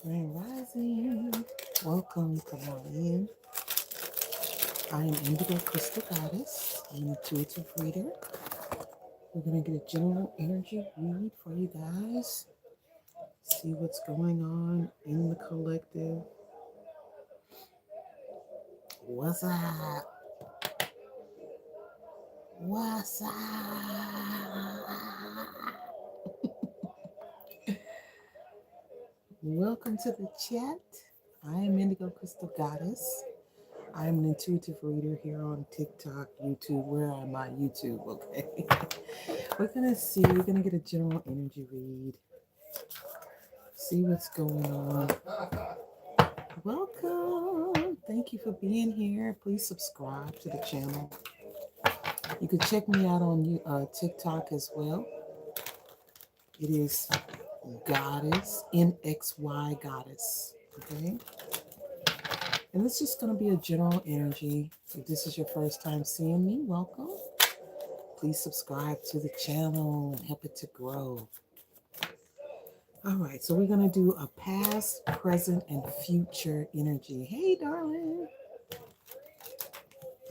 Grand Rising. Welcome. Come on in. I am Indigo Crystal Goddess. I'm an intuitive reader. We're going to get a general energy read for you guys. See what's going on in the collective. What's up? What's up? Welcome to the chat. I am Indigo Crystal Goddess. I'm an intuitive reader here on TikTok, YouTube. Where am I? YouTube, okay. We're gonna get a general energy read. See what's going on. Welcome. Thank you for being here. Please subscribe to the channel. You can check me out on TikTok as well. It is Goddess, NXY Goddess, okay? And it's just going to be a general energy. If this is your first time seeing me, welcome. Please subscribe to the channel and help it to grow. All right, so we're going to do a past, present, and future energy. Hey, darling.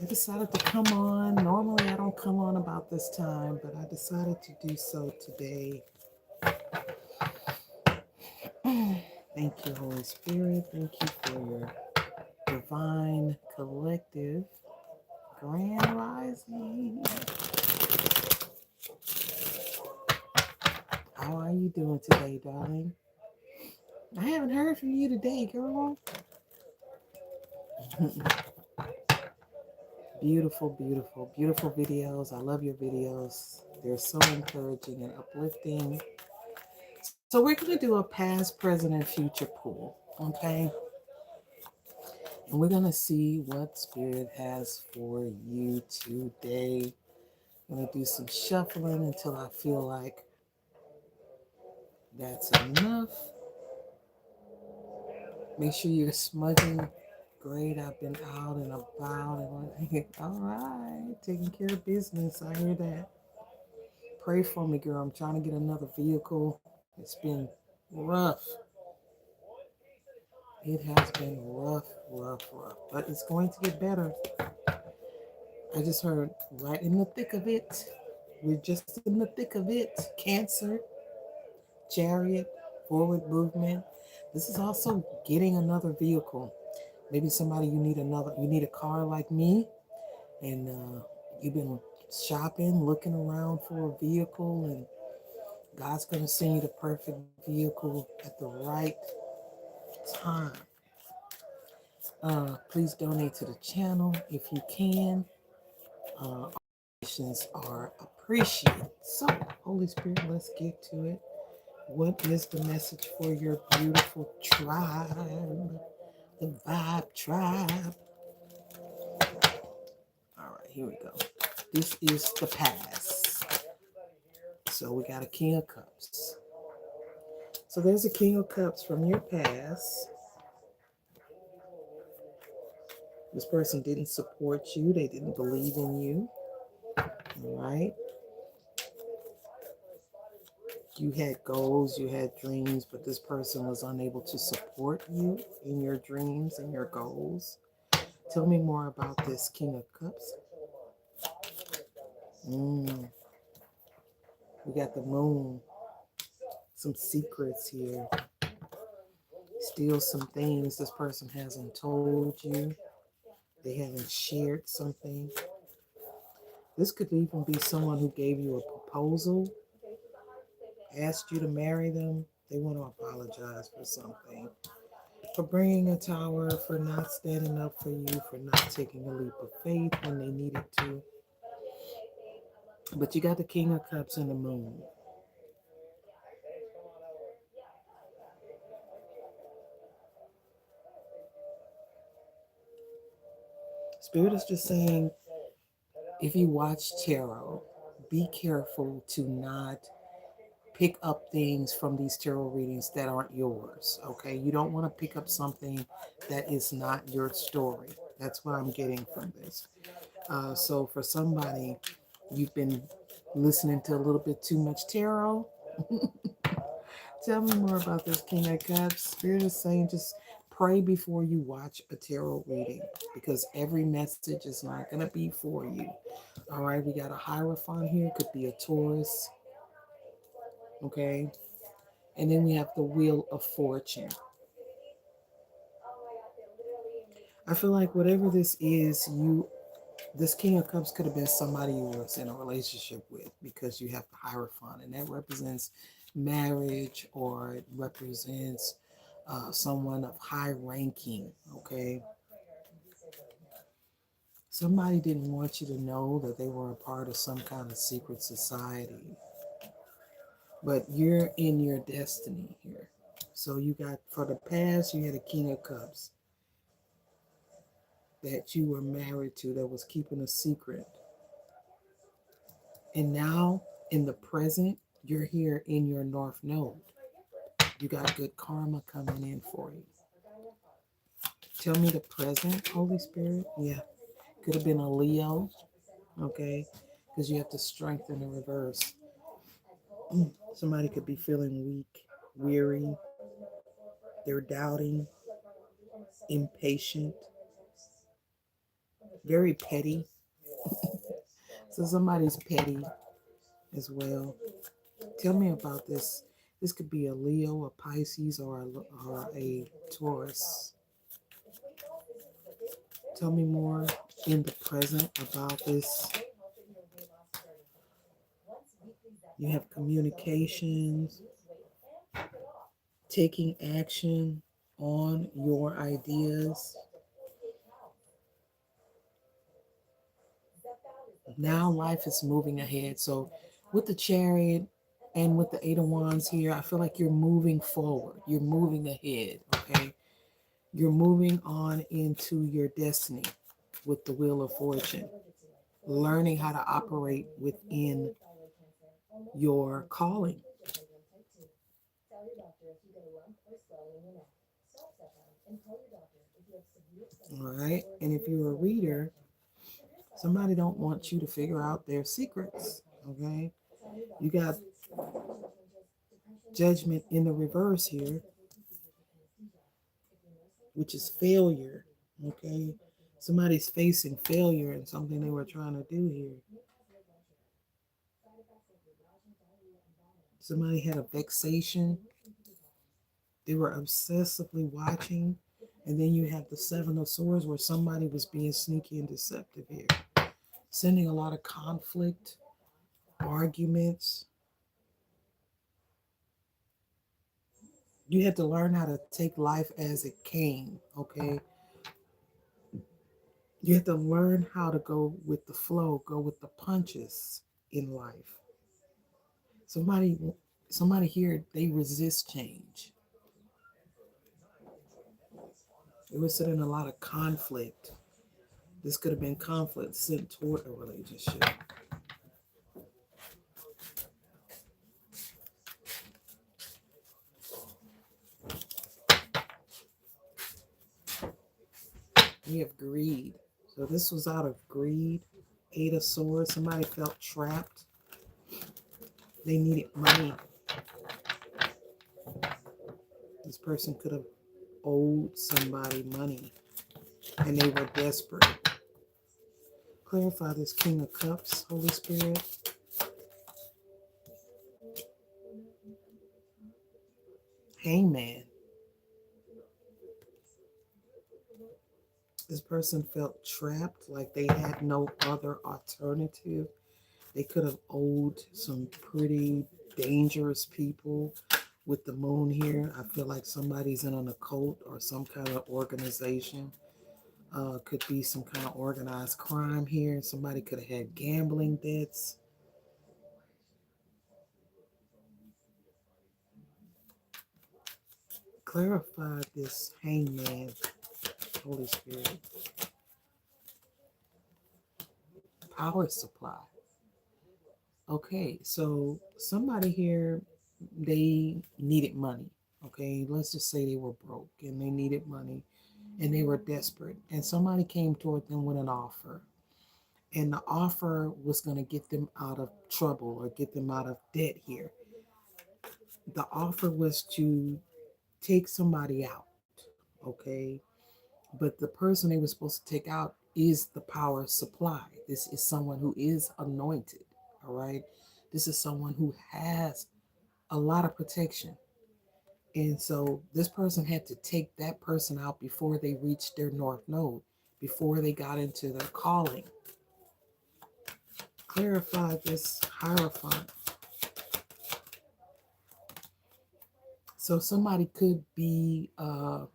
I decided to come on. Normally, I don't come on about this time, but I decided to do so today. Thank you, Holy Spirit. Thank you for your divine collective grand rising. How are you doing today, darling? I haven't heard from you today, girl. Beautiful, beautiful, beautiful videos. I love your videos. They're so encouraging and uplifting. So we're going to do a past, present, and future pull, okay? And we're going to see what Spirit has for you today. I'm going to do some shuffling until I feel like that's enough. Make sure you're smudging. Great, I've been out and about. And all right, taking care of business. I hear that. Pray for me, girl. I'm trying to get another vehicle. It's been rough. It has been rough. But it's going to get better. I just heard right in the thick of it. We're just in the thick of it. Cancer, Chariot, forward movement. This is also getting another vehicle. Maybe somebody you need a car like me, and you've been shopping, looking around for a vehicle, and God's going to send you the perfect vehicle at the right time. Please donate to the channel if you can. Donations are appreciated. So, Holy Spirit, let's get to it. What is the message for your beautiful tribe? The Vibe Tribe. All right, here we go. This is the past. So we got a King of Cups. So there's a King of Cups from your past. This person didn't support you. They didn't believe in you. All right. You had goals, you had dreams, but this person was unable to support you in your dreams and your goals. Tell me more about this King of Cups. We got the Moon. Some secrets here. Still some things this person hasn't told you. They haven't shared something. This could even be someone who gave you a proposal, asked you to marry them. They want to apologize for something. For bringing a tower, for not standing up for you, for not taking a leap of faith when they needed to. But you got the King of Cups and the Moon. Spirit is just saying, if you watch tarot, be careful to not pick up things from these tarot readings that aren't yours, okay? You don't want to pick up something that is not your story. That's what I'm getting from this. So for somebody, you've been listening to a little bit too much tarot. Tell me more about this King of Cups. Spirit is saying just pray before you watch a tarot reading because every message is not going to be for you. All right, we got a Hierophant here, could be a Taurus, okay? And then we have the Wheel of Fortune. I feel like whatever this is, this King of Cups could have been somebody you was in a relationship with because you have the Hierophant, and that represents marriage or it represents someone of high ranking, okay? Somebody didn't want you to know that they were a part of some kind of secret society, but you're in your destiny here. So you got, for the past, you had a King of Cups that you were married to that was keeping a secret. And now in the present, you're here in your North Node. You got good karma coming in for you. Tell me the present, Holy Spirit. Yeah, could have been a Leo, okay? Because you have to strengthen the reverse. Somebody could be feeling weak, weary, they're doubting, impatient, very petty. So somebody's petty as well. Tell me about this. This could be a Leo, a Pisces, or a Taurus. Tell me more in the present about this. You have communications, taking action on your ideas. Now life is moving ahead. So with the Chariot and with the Eight of Wands here, I feel like you're moving forward. You're moving ahead, okay? You're moving on into your destiny with the Wheel of Fortune, learning how to operate within your calling. All right. And if you're a reader, somebody don't want you to figure out their secrets. Okay. You got Judgment in the reverse here, which is failure. Okay. Somebody's facing failure in something they were trying to do here. Somebody had a vexation. They were obsessively watching. And then you have the Seven of Swords where somebody was being sneaky and deceptive here, sending a lot of conflict, arguments. You had to learn how to take life as it came, okay? You have to learn how to go with the flow, go with the punches in life. Somebody somebody here, they resist change. They were sitting in a lot of conflict. This could have been conflict sent toward a relationship. We have greed. So this was out of greed. Eight of Swords. Somebody felt trapped. They needed money. This person could have owed somebody money and they were desperate. Clarify this King of Cups, Holy Spirit. Hangman. This person felt trapped, like they had no other alternative. They could have owed some pretty dangerous people. With the moon here, I feel like somebody's in an occult or some kind of organization. Could be some kind of organized crime here. Somebody could have had gambling debts. Clarify this Hangman, Holy Spirit. Power supply. Okay, so somebody here, they needed money. Okay, let's just say they were broke and they needed money and they were desperate. And somebody came toward them with an offer. And the offer was going to get them out of trouble or get them out of debt here. The offer was to take somebody out, okay? But the person they were supposed to take out is the power supply. This is someone who is anointed, all right? This is someone who has a lot of protection. And so this person had to take that person out before they reached their north node, before they got into their calling. Clarify this hierophant. So somebody could be, I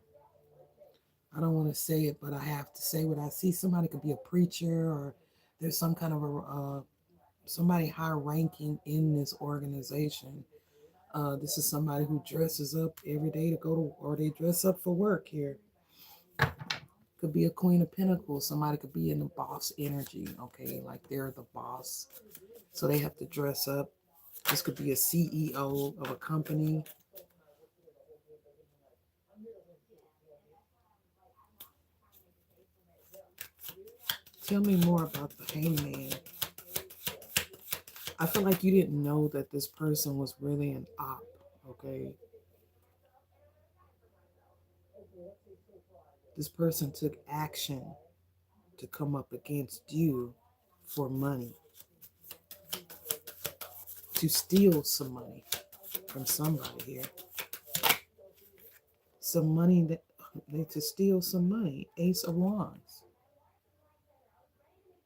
don't want to say it, but I have to say what I see. Somebody could be a preacher, or there's some kind of a somebody high ranking in this organization. This is somebody who dresses up every day to go to, or they dress up for work here. Could be a Queen of Pentacles. Somebody could be in the boss energy, okay? Like they're the boss. So they have to dress up. This could be a CEO of a company. Tell me more about the Hangman. I feel like you didn't know that this person was really an op, okay? This person took action to come up against you for money, to steal some money from somebody here. Some money that to steal some money. Ace of Wands.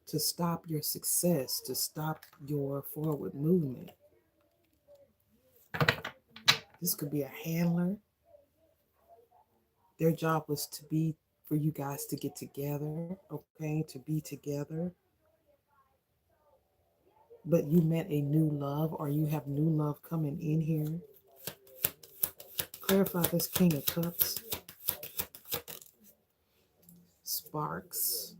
To stop your success, to stop your forward movement. This could be a handler. Their job was to be for you guys to get together, okay, to be together. But you met a new love, or you have new love coming in here. Clarify this King of Cups. Sparks.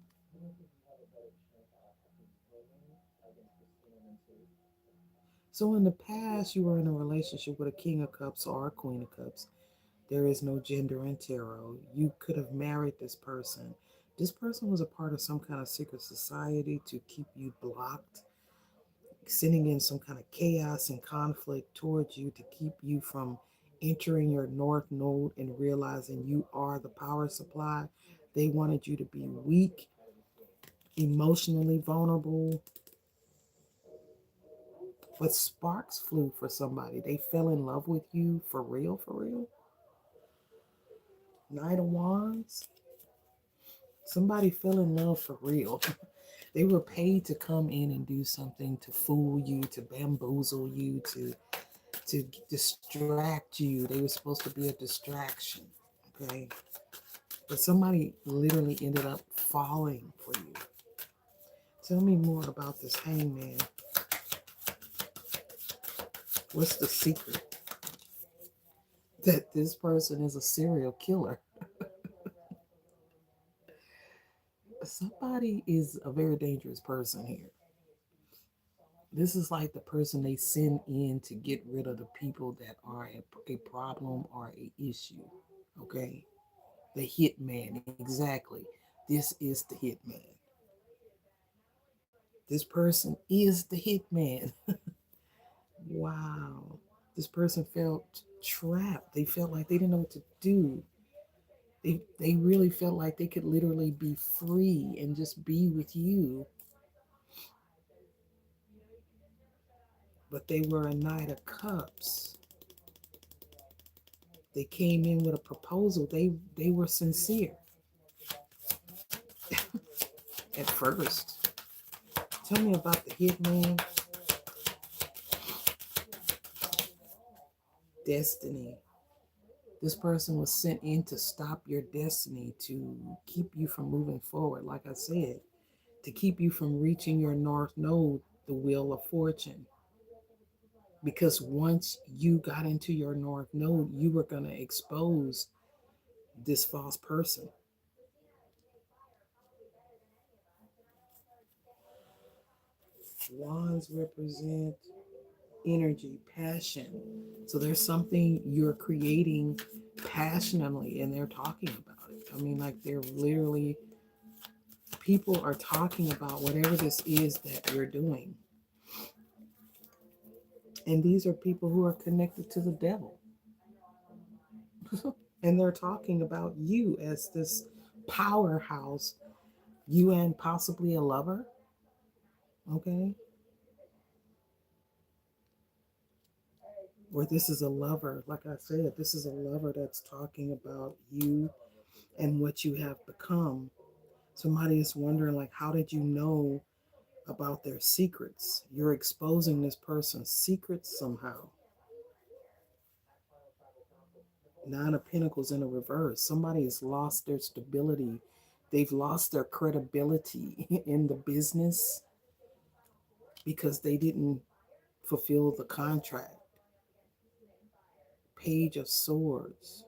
So in the past, you were in a relationship with a King of Cups or a Queen of Cups. There is no gender in tarot. You could have married this person. This person was a part of some kind of secret society to keep you blocked, sending in some kind of chaos and conflict towards you to keep you from entering your north node and realizing you are the power supply. They wanted you to be weak, emotionally vulnerable. But sparks flew for somebody. They fell in love with you for real, for real. Knight of Wands. Somebody fell in love for real. They were paid to come in and do something to fool you, to bamboozle you, to distract you. They were supposed to be a distraction. Okay. But somebody literally ended up falling for you. Tell me more about this Hangman. What's the secret? That this person is a serial killer. Somebody is a very dangerous person here. This is like the person they send in to get rid of the people that are a problem or a issue. Okay? The hitman, exactly. This is the hitman. This person is the hitman. Wow. This person felt trapped. They felt like they didn't know what to do. They really felt like they could literally be free and just be with you. But they were a Knight of Cups. They came in with a proposal. They were sincere at first. Tell me about the hitman. Destiny. This person was sent in to stop your destiny, to keep you from moving forward, like I said, to keep you from reaching your north node, the wheel of fortune. Because once you got into your north node, you were going to expose this false person. Wands represent energy, passion. So there's something you're creating passionately, and they're talking about it. I mean, like they're literally, people are talking about whatever this is that you're doing. And these are people who are connected to the devil. And they're talking about you as this powerhouse, you and possibly a lover. Okay. Or this is a lover, like I said, this is a lover that's talking about you and what you have become. Somebody is wondering, like, how did you know about their secrets? You're exposing this person's secrets somehow. Nine of Pentacles in a reverse. Somebody has lost their stability. They've lost their credibility in the business because they didn't fulfill the contract. Page of Swords.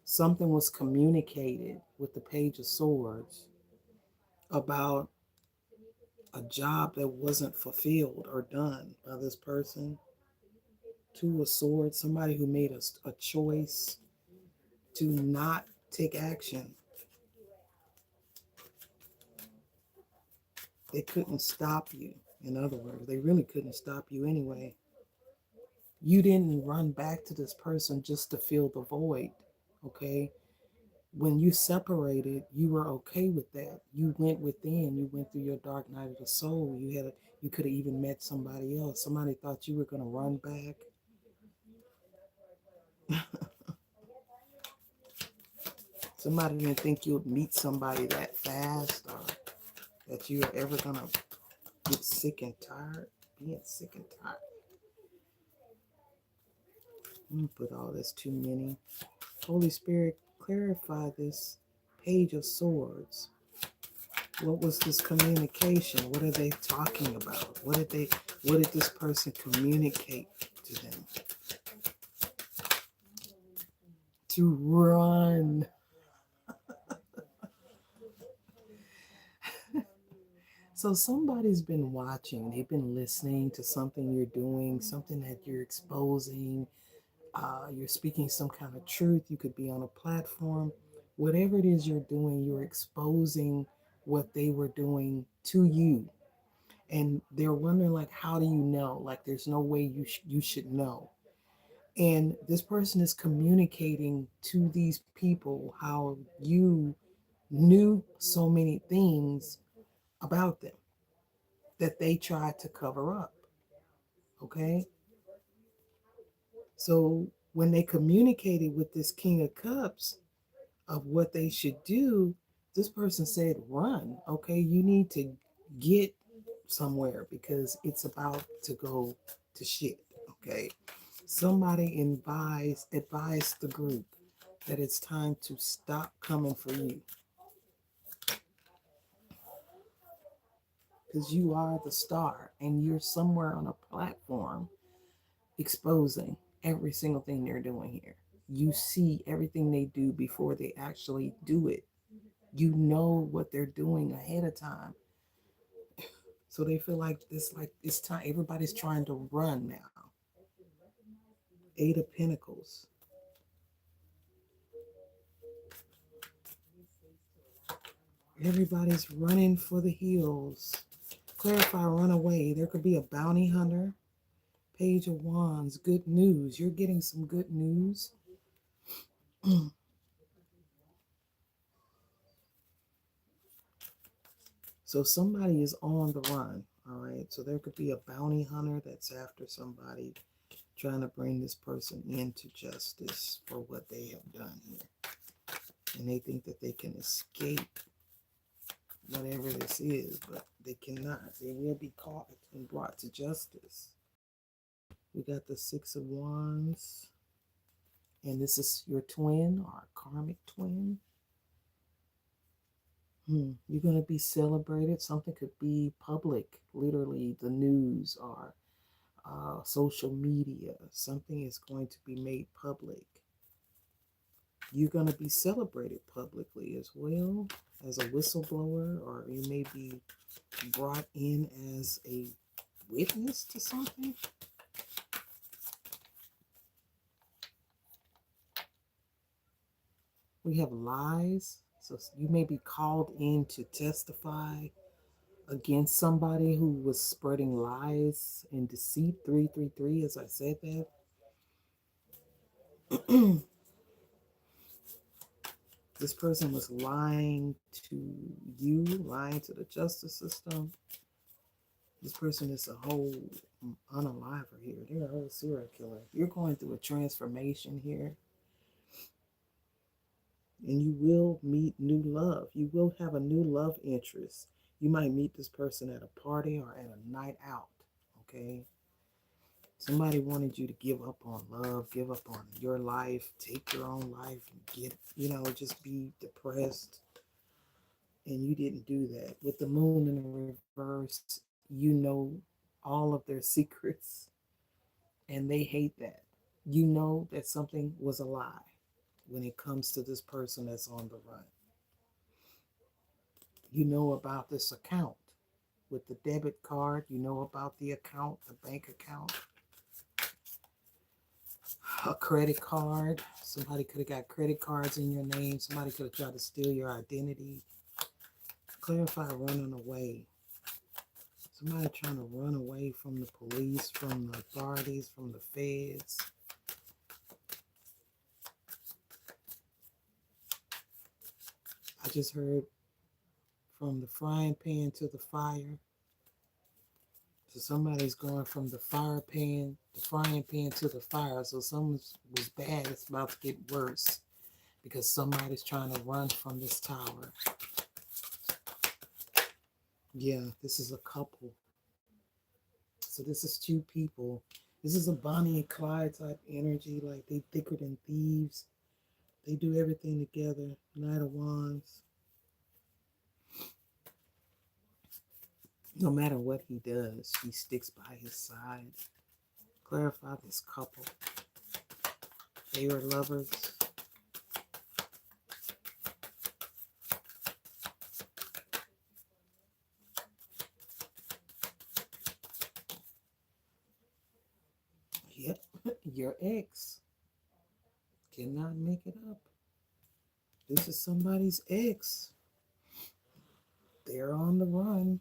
Something was communicated with the Page of Swords about a job that wasn't fulfilled or done by this person. Two of Swords, somebody who made a choice to not take action. They couldn't stop you. In other words, they really couldn't stop you anyway. You didn't run back to this person just to fill the void, okay? When you separated, you were okay with that. You went within, you went through your dark night of the soul. You could have even met somebody else. Somebody thought you were going to run back. Somebody didn't think you'd meet somebody that fast or that you're ever going to get sick and tired. Being sick and tired. Put all this too many. Holy Spirit, clarify this Page of Swords. What was this communication? What are they talking about? What did this person communicate to them? To run. So somebody's been watching, they've been listening to something you're doing, something that you're exposing. You're speaking some kind of truth. You could be on a platform. Whatever it is you're doing, you're exposing what they were doing to you. And they're wondering, like, how do you know? Like, there's no way you should know. And this person is communicating to these people how you knew so many things about them that they tried to cover up. Okay. So when they communicated with this King of Cups of what they should do, this person said, run. Okay. You need to get somewhere because it's about to go to shit. Okay. Somebody advised the group that it's time to stop coming for you. Because you are the star and you're somewhere on a platform exposing every single thing they're doing here. You see everything they do before they actually do it. You know what they're doing ahead of time. So they feel like it's time. Everybody's trying to run now. Eight of Pentacles. Everybody's running for the hills. Clarify, run away. There could be a bounty hunter. Page of Wands, good news. You're getting some good news. So somebody is on the run. All right. So there could be a bounty hunter that's after somebody, trying to bring this person into justice for what they have done here. And they think that they can escape whatever this is, but they cannot. They will be caught and brought to justice. We got the Six of Wands. And this is your twin or karmic twin. You're going to be celebrated. Something could be public, literally the news or social media. Something is going to be made public. You're going to be celebrated publicly as well as a whistleblower, or you may be brought in as a witness to something. We have lies. So you may be called in to testify against somebody who was spreading lies and deceit. 333, as I said that. This person was lying to you, lying to the justice system. This person is a whole unaliver here. They're a whole serial killer. You're going through a transformation here. And you will meet new love. You will have a new love interest. You might meet this person at a party or at a night out. Okay? Somebody wanted you to give up on love, give up on your life, take your own life, and just be depressed. And you didn't do that. With the moon in the reverse, you know all of their secrets, and they hate that. You know that something was a lie when it comes to this person that's on the run. You know about this account with the debit card, you know about the account, the bank account, a credit card. Somebody could have got credit cards in your name. Somebody could have tried to steal your identity. Clarify running away. Somebody trying to run away from the police, from the authorities, from the feds. I just heard from the frying pan to the fire. So somebody's going from the frying pan to the fire. So something was bad. It's about to get worse because somebody's trying to run from this tower. Yeah, this is a couple. So this is two people. This is a Bonnie and Clyde type energy. Like they thicker than thieves. They do everything together. Knight of Wands. No matter what he does, she sticks by his side. Clarify this couple. They were lovers. Yep, your ex cannot make it up. This is somebody's ex. They're on the run.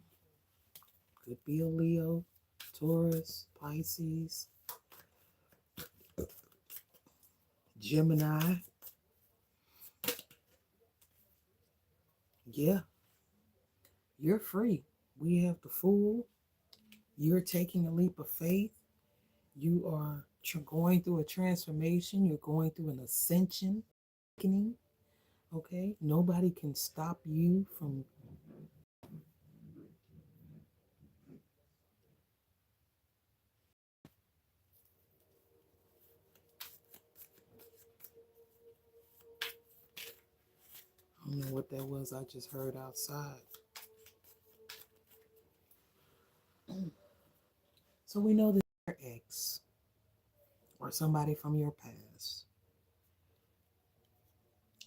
Could be a Leo, Taurus, Pisces, Gemini. Yeah, you're free. We have the Fool. You're taking a leap of faith. You are going through a transformation. You're going through an ascension. Okay, nobody can stop you from. I don't know what that was I just heard outside. So we know that your ex or somebody from your past.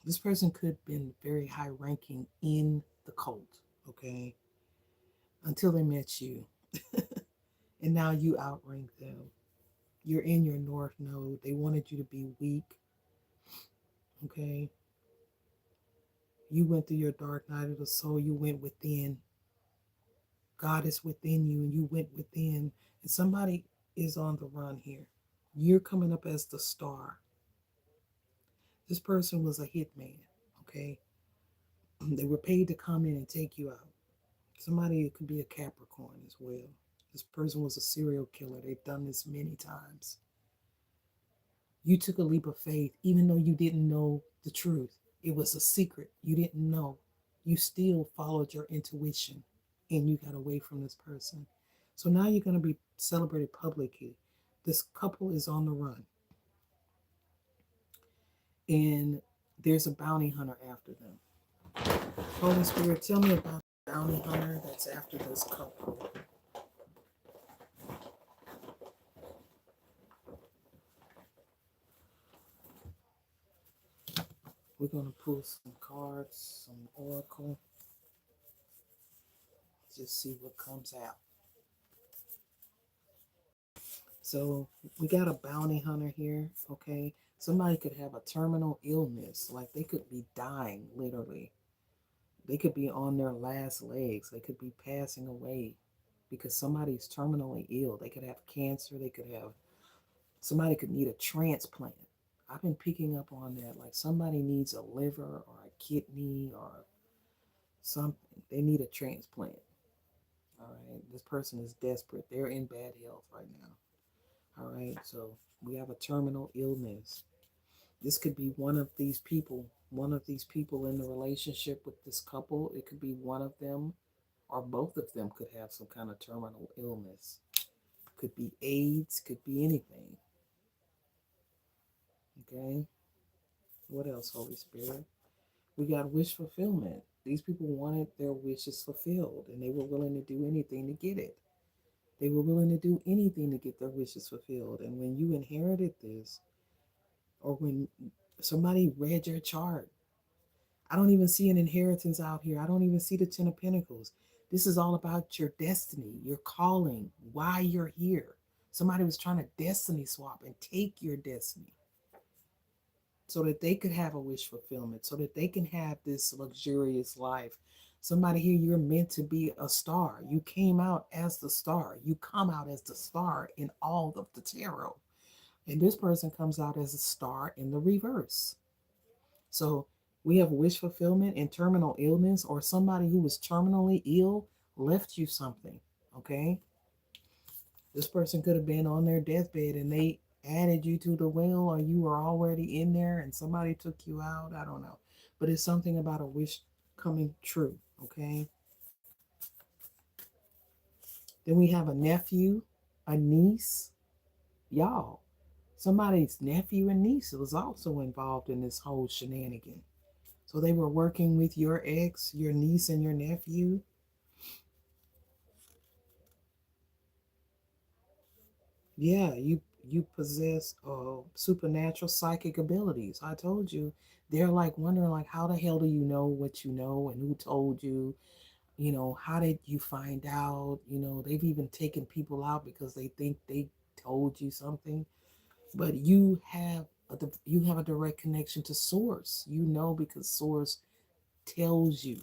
This person could have been very high ranking in the cult, okay? Until they met you. And now you outrank them. You're in your north node. They wanted you to be weak, okay? You went through your dark night of the soul. You went within. God is within you, and you went within. And somebody is on the run here. You're coming up as the star. This person was a hitman, okay? They were paid to come in and take you out. Somebody could be a Capricorn as well. This person was a serial killer. They've done this many times. You took a leap of faith, even though you didn't know the truth. It was a secret. You didn't know. You still followed your intuition and you got away from this person. So now you're going to be celebrated publicly. This couple is on the run. And there's a bounty hunter after them. Holy Spirit, tell me about the bounty hunter that's after this couple. We're going to pull some cards, some oracle. Just see what comes out. So we got a bounty hunter here, okay? Somebody could have a terminal illness, like they could be dying, literally. They could be on their last legs. They could be passing away because somebody's terminally ill. They could have cancer. They could have, somebody could need a transplant. I've been picking up on that. Like somebody needs a liver or a kidney or something. They need a transplant. All right. This person is desperate. They're in bad health right now. All right. So we have a terminal illness. This could be one of these people in the relationship with this couple. It could be one of them or both of them could have some kind of terminal illness. Could be AIDS, could be anything. Okay. What else, Holy Spirit? We got wish fulfillment. These people wanted their wishes fulfilled and they were willing to do anything to get it. They were willing to do anything to get their wishes fulfilled. And when you inherited this, or when somebody read your chart, I don't even see an inheritance out here. I don't even see the Ten of Pentacles. This is all about your destiny, your calling, why you're here. Somebody was trying to destiny swap and take your destiny so that they could have a wish fulfillment, so that they can have this luxurious life. Somebody here, you're meant to be a star. You came out as the star. You come out as the star in all of the tarot. And this person comes out as a star in the reverse. So we have wish fulfillment and terminal illness, or somebody who was terminally ill left you something. Okay. This person could have been on their deathbed and they added you to the will, or you were already in there and somebody took you out. I don't know. But it's something about a wish coming true. Okay. Then we have a nephew, a niece. Y'all, somebody's nephew and niece was also involved in this whole shenanigan. So they were working with your ex, your niece, and your nephew. Yeah, you possess supernatural psychic abilities. I told you, they're like wondering like how the hell do you know what you know and who told you? You know, how did you find out? You know, they've even taken people out because they think they told you something. But you have a direct connection to source. You know because source tells you.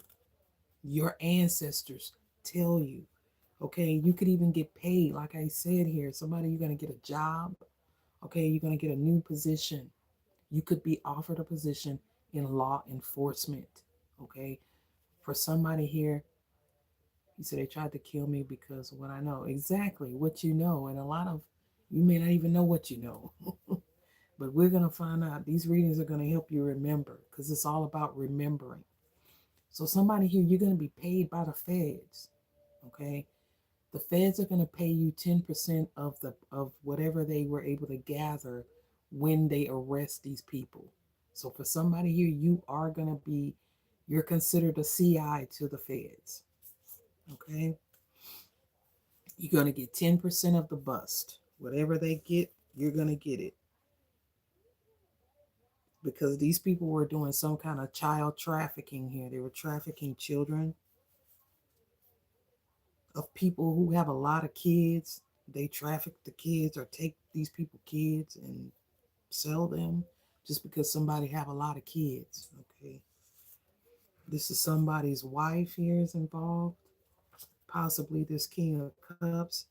Your ancestors tell you. Okay, you could even get paid. Like I said here, somebody you're gonna get a job. Okay, you're gonna get a new position. You could be offered a position in law enforcement. Okay, for somebody here, you said they tried to kill me because of what I know. Exactly what you know, and a lot of you may not even know what you know. But we're gonna find out. These readings are gonna help you remember because it's all about remembering. So somebody here, you're gonna be paid by the feds. Okay, the feds are going to pay you 10% of whatever they were able to gather when they arrest these people. So for somebody here, you're considered a CI to the feds. Okay, you're going to get 10% of the bust. Whatever they get, you're going to get it, because these people were doing some kind of child trafficking here. They were trafficking children of people who have a lot of kids. They traffic the kids or take these people kids and sell them just because somebody have a lot of kids. Okay, this is somebody's wife here is involved, possibly this king of cups.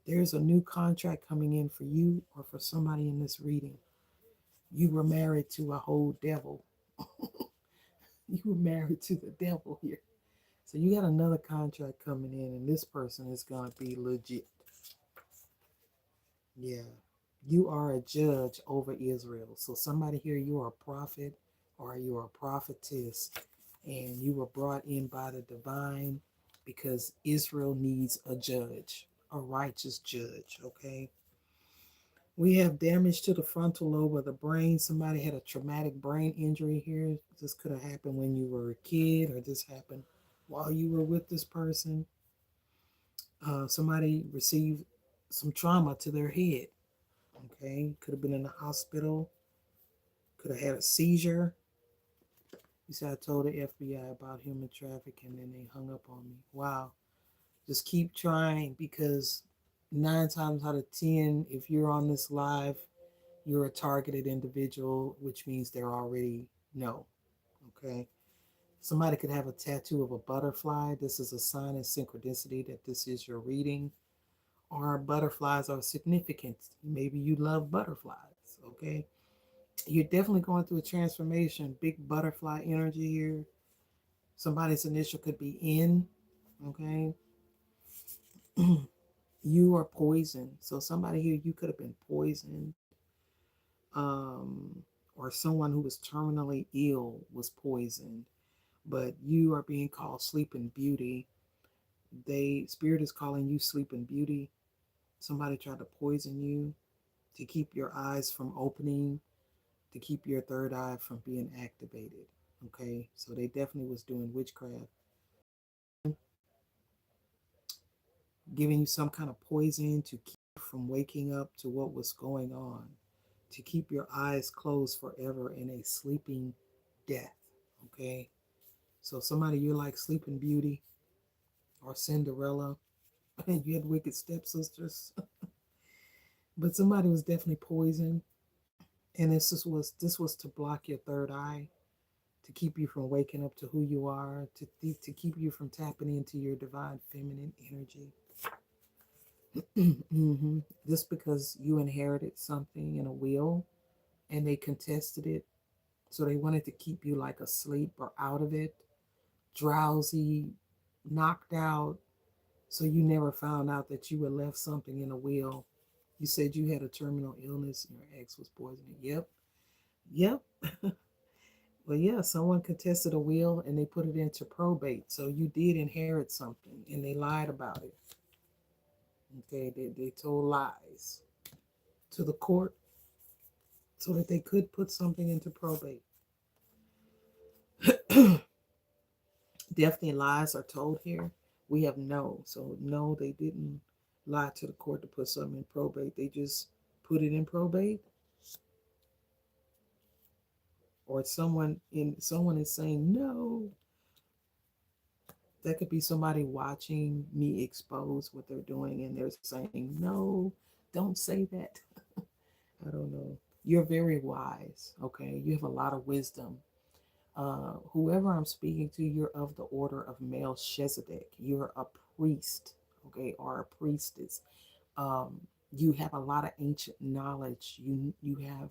There's a new contract coming in for you or for somebody in this reading. You were married to a whole devil. You were married to the devil here. So you got another contract coming in, and this person is going to be legit. Yeah. You are a judge over Israel. So somebody here, you are a prophet or you are a prophetess, and you were brought in by the divine because Israel needs a judge, a righteous judge. Okay. We have damage to the frontal lobe of the brain. Somebody had a traumatic brain injury here. This could have happened when you were a kid, or this happened while you were with this person. Somebody received some trauma to their head. Okay, could have been in the hospital, could have had a seizure. He said, I told the FBI about human trafficking and they hung up on me. Wow. Just keep trying, because 9 times out of 10, if you're on this live, you're a targeted individual, which means they're already know. Okay. Somebody could have a tattoo of a butterfly. This is a sign of synchronicity that this is your reading. Or butterflies are significant. Maybe you love butterflies, okay? You're definitely going through a transformation. Big butterfly energy here. Somebody's initial could be N, okay? You are poisoned. So somebody here, you could have been poisoned. Or someone who was terminally ill was poisoned. But you are being called sleeping beauty. Spirit is calling you sleeping beauty. Somebody tried to poison you to keep your eyes from opening, to keep your third eye from being activated. Okay, so they definitely was doing witchcraft, giving you some kind of poison to keep you from waking up to what was going on, to keep your eyes closed forever in a sleeping death. Okay, so somebody you're like Sleeping Beauty or Cinderella, and you had wicked stepsisters, but somebody was definitely poisoned, and this was to block your third eye, to keep you from waking up to who you are, to keep you from tapping into your divine feminine energy. Just because you inherited something in a will and they contested it, so they wanted to keep you like asleep or out of it, drowsy, knocked out, so you never found out that you had left something in a will. You said you had a terminal illness and your ex was poisoning. Yep, yep. Well, yeah, someone contested a will and they put it into probate. So you did inherit something and they lied about it. Okay, they told lies to the court so that they could put something into probate. Definitely lies are told here. We have no. So, no, they didn't lie to the court to put something in probate. They just put it in probate. Or someone is saying no. That could be somebody watching me expose what they're doing and they're saying, no, don't say that. I don't know. You're very wise, okay? You have a lot of wisdom. Whoever I'm speaking to, you're of the order of Melchizedek. You're a priest, okay, or a priestess. You have a lot of ancient knowledge. You have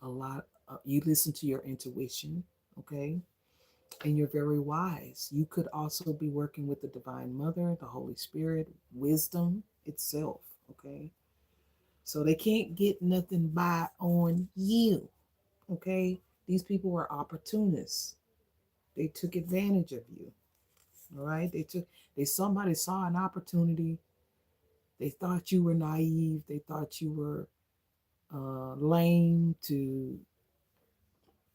a lot. You listen to your intuition, okay, and you're very wise. You could also be working with the Divine Mother, the Holy Spirit, wisdom itself, okay. So they can't get nothing by on you, okay. These people were opportunists. They took advantage of you. All right. They somebody saw an opportunity. They thought you were naive. They thought you were lame to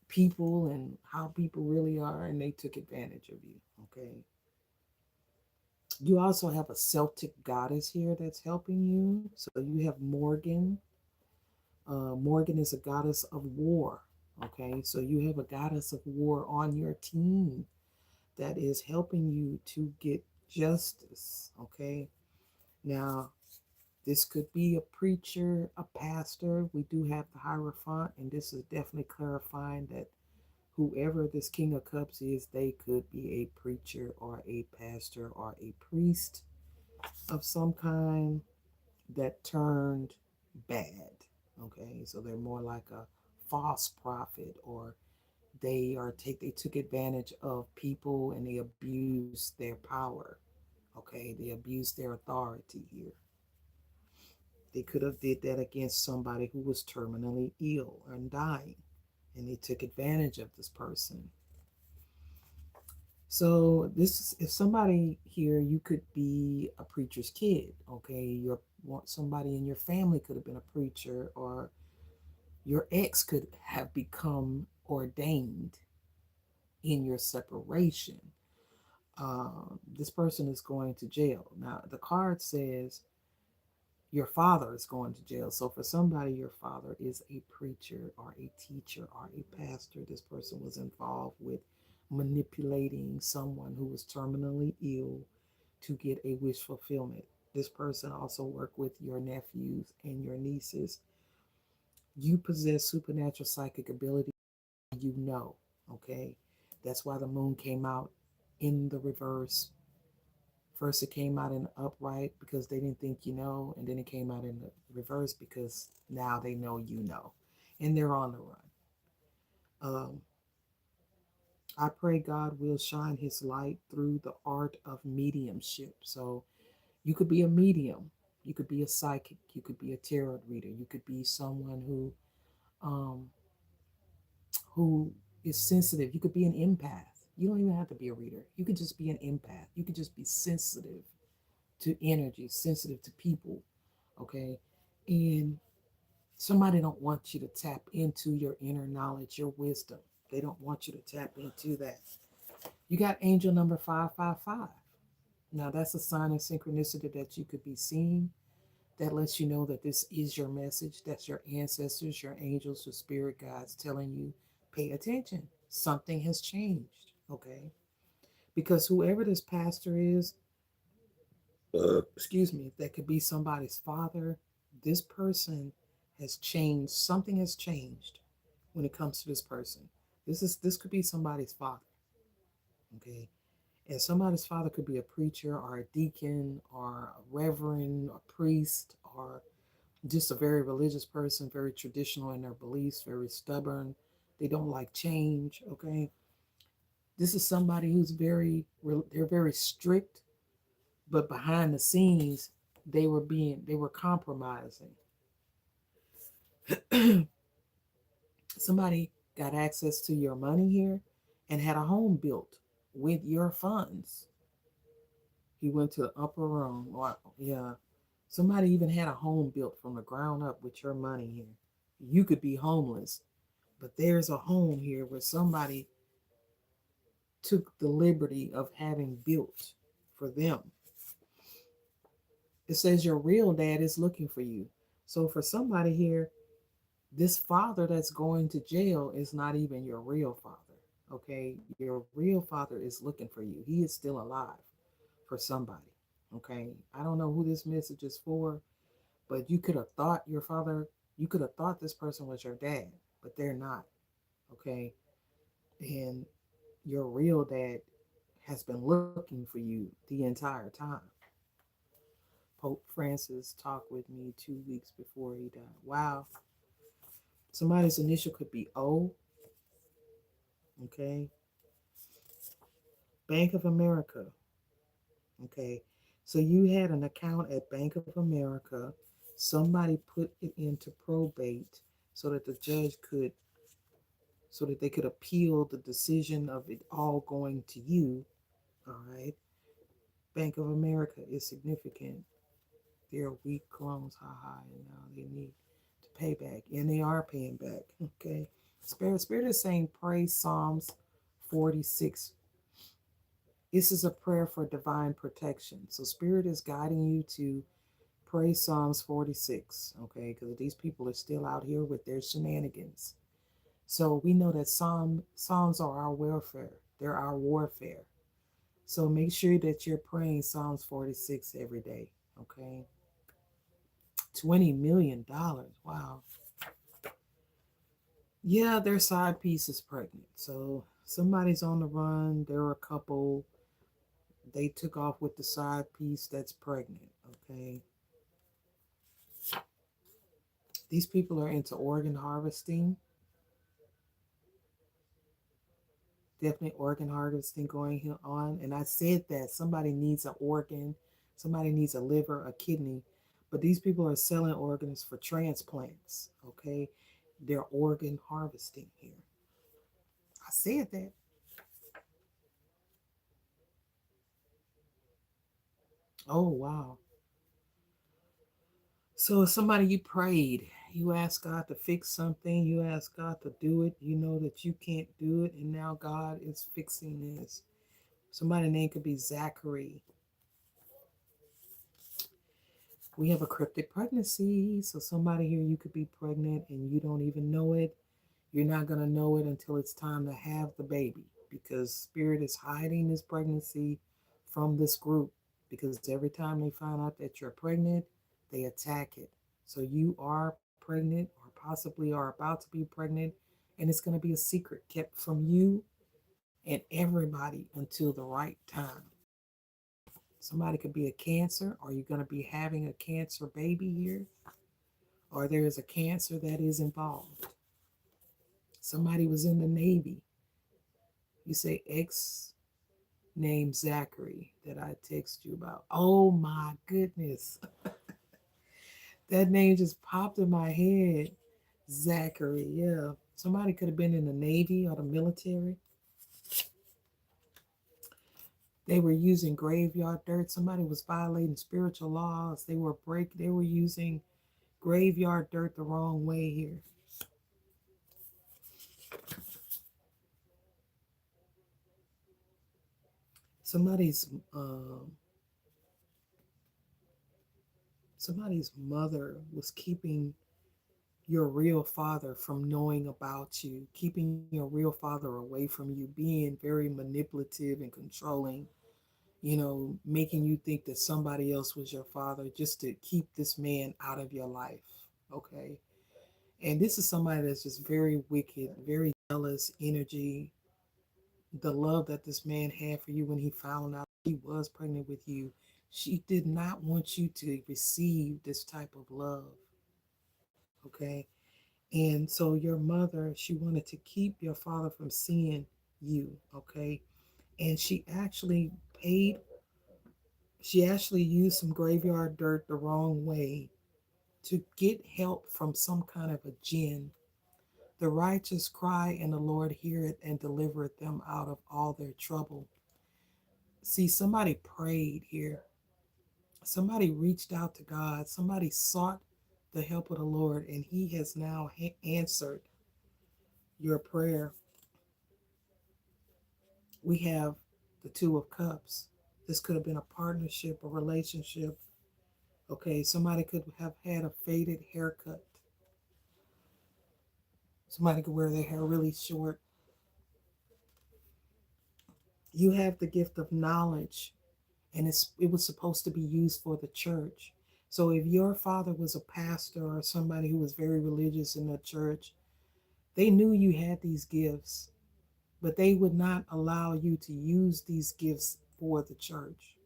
people and how people really are, and they took advantage of you. Okay. You also have a Celtic goddess here that's helping you. So you have Morgan. Morgan is a goddess of war. Okay. So you have a goddess of war on your team that is helping you to get justice. Okay. Now, this could be a preacher, a pastor. We do have the Hierophant, and this is definitely clarifying that whoever this King of Cups is, they could be a preacher or a pastor or a priest of some kind that turned bad. Okay, so they're more like a false prophet, or they took advantage of people and they abused their power. Okay, they abused their authority here. They could have did that against somebody who was terminally ill and dying, and they took advantage of this person. So if somebody here, you could be a preacher's kid. Okay, somebody in your family could have been a preacher, or your ex could have become ordained in your separation. This person is going to jail. Now, the card says your father is going to jail. So, for somebody, your father is a preacher or a teacher or a pastor. This person was involved with manipulating someone who was terminally ill to get a wish fulfillment. This person also worked with your nephews and your nieces. You possess supernatural psychic ability, you know, okay? That's why the moon came out in the reverse. First, it came out in the upright because they didn't think you know, and then it came out in the reverse because now they know you know, and they're on the run. Um, I pray God will shine His light through the art of mediumship. So you could be a medium, you could be a psychic, you could be a tarot reader, you could be someone um, who is sensitive. You could be an empath. You don't even have to be a reader. You could just be an empath. You could just be sensitive to energy, sensitive to people. Okay, and somebody don't want you to tap into your inner knowledge, your wisdom. They don't want you to tap into that. You got angel number 555. Now that's a sign of synchronicity that you could be seeing. That lets you know that this is your message. That's your ancestors, your angels, your spirit guides telling you, pay attention. Something has changed. Okay. Because whoever this pastor is, excuse me, that could be somebody's father. This person has changed. Something has changed when it comes to this person. This could be somebody's father. Okay. And somebody's father could be a preacher or a deacon or a reverend, a priest, or just a very religious person, very traditional in their beliefs, very stubborn. They don't like change. Okay. This is somebody who's they're very strict, but behind the scenes, they were compromising. Somebody got access to your money here and had a home built with your funds. He went to the upper room. Wow, yeah. Somebody even had a home built from the ground up with your money here. You could be homeless, but there's a home here where somebody took the liberty of having built for them. It says your real dad is looking for you. So for somebody here, this father that's going to jail is not even your real father. Okay, your real father is looking for you. He is still alive for somebody. Okay, I don't know who this message is for, but you could have thought your father, you could have thought this person was your dad, but they're not. Okay, and your real dad has been looking for you the entire time. Pope Francis talked with me 2 weeks before he died. Wow. Somebody's initial could be O. Okay. Bank of America. Okay. So you had an account at Bank of America. Somebody put it into probate so that the judge could, so that they could appeal the decision of it all going to you. All right. Bank of America is significant. They're weak clones, haha, and now they need to pay back. And they are paying back. Okay. Spirit is saying pray Psalms 46. This is a prayer for divine protection. So Spirit is guiding you to pray Psalms 46. Okay, because these people are still out here with their shenanigans. So we know that Psalms are our welfare. They're our warfare. So make sure that you're praying Psalms 46 every day. Okay. $20 million. Wow. Yeah, their side piece is pregnant. So somebody's on the run. There are a couple. They took off with the side piece that's pregnant. Okay. These people are into organ harvesting. Definitely organ harvesting going on. And I said that somebody needs an organ, somebody needs a liver, a kidney. But these people are selling organs for transplants. Okay. They're organ harvesting here. I said that. Oh, wow. So if somebody you prayed, you asked God to fix something, you asked God to do it, you know that you can't do it, and now God is fixing this. Somebody's name could be Zachary. We have a cryptic pregnancy. So somebody here, you could be pregnant and you don't even know it. You're not going to know it until it's time to have the baby because spirit is hiding this pregnancy from this group because every time they find out that you're pregnant, they attack it. So you are pregnant or possibly are about to be pregnant, and it's going to be a secret kept from you and everybody until the right time. Somebody could be a cancer, or you're going to be having a cancer baby here, or there is a cancer that is involved. Somebody was in the Navy. You say ex named Zachary that I text you about. Oh my goodness. That name just popped in my head. Zachary, yeah. Somebody could have been in the Navy or the military. They were using graveyard dirt. Somebody was violating spiritual laws. They were using graveyard dirt the wrong way here. Somebody's um somebody's mother was keeping your real father from knowing about you, keeping your real father away from you, being very manipulative and controlling, making you think that somebody else was your father just to keep this man out of your life. Okay. And this is somebody that's just very wicked, very jealous energy. The love that this man had for you when he found out he was pregnant with you, she did not want you to receive this type of love. Okay. And so your mother, she wanted to keep your father from seeing you. Okay. And paid, she actually used some graveyard dirt the wrong way to get help from some kind of a jinn. The righteous cry, and the Lord heareth and delivereth them out of all their trouble. See, somebody prayed here. Somebody reached out to God. Somebody sought the help of the Lord, and He has now answered your prayer. We have the Two of Cups. This could have been a partnership, a relationship. Okay, somebody could have had a faded haircut. Somebody could wear their hair really short. You have the gift of knowledge, and it was supposed to be used for the church. So if your father was a pastor or somebody who was very religious in the church, they knew you had these gifts, but they would not allow you to use these gifts for the church.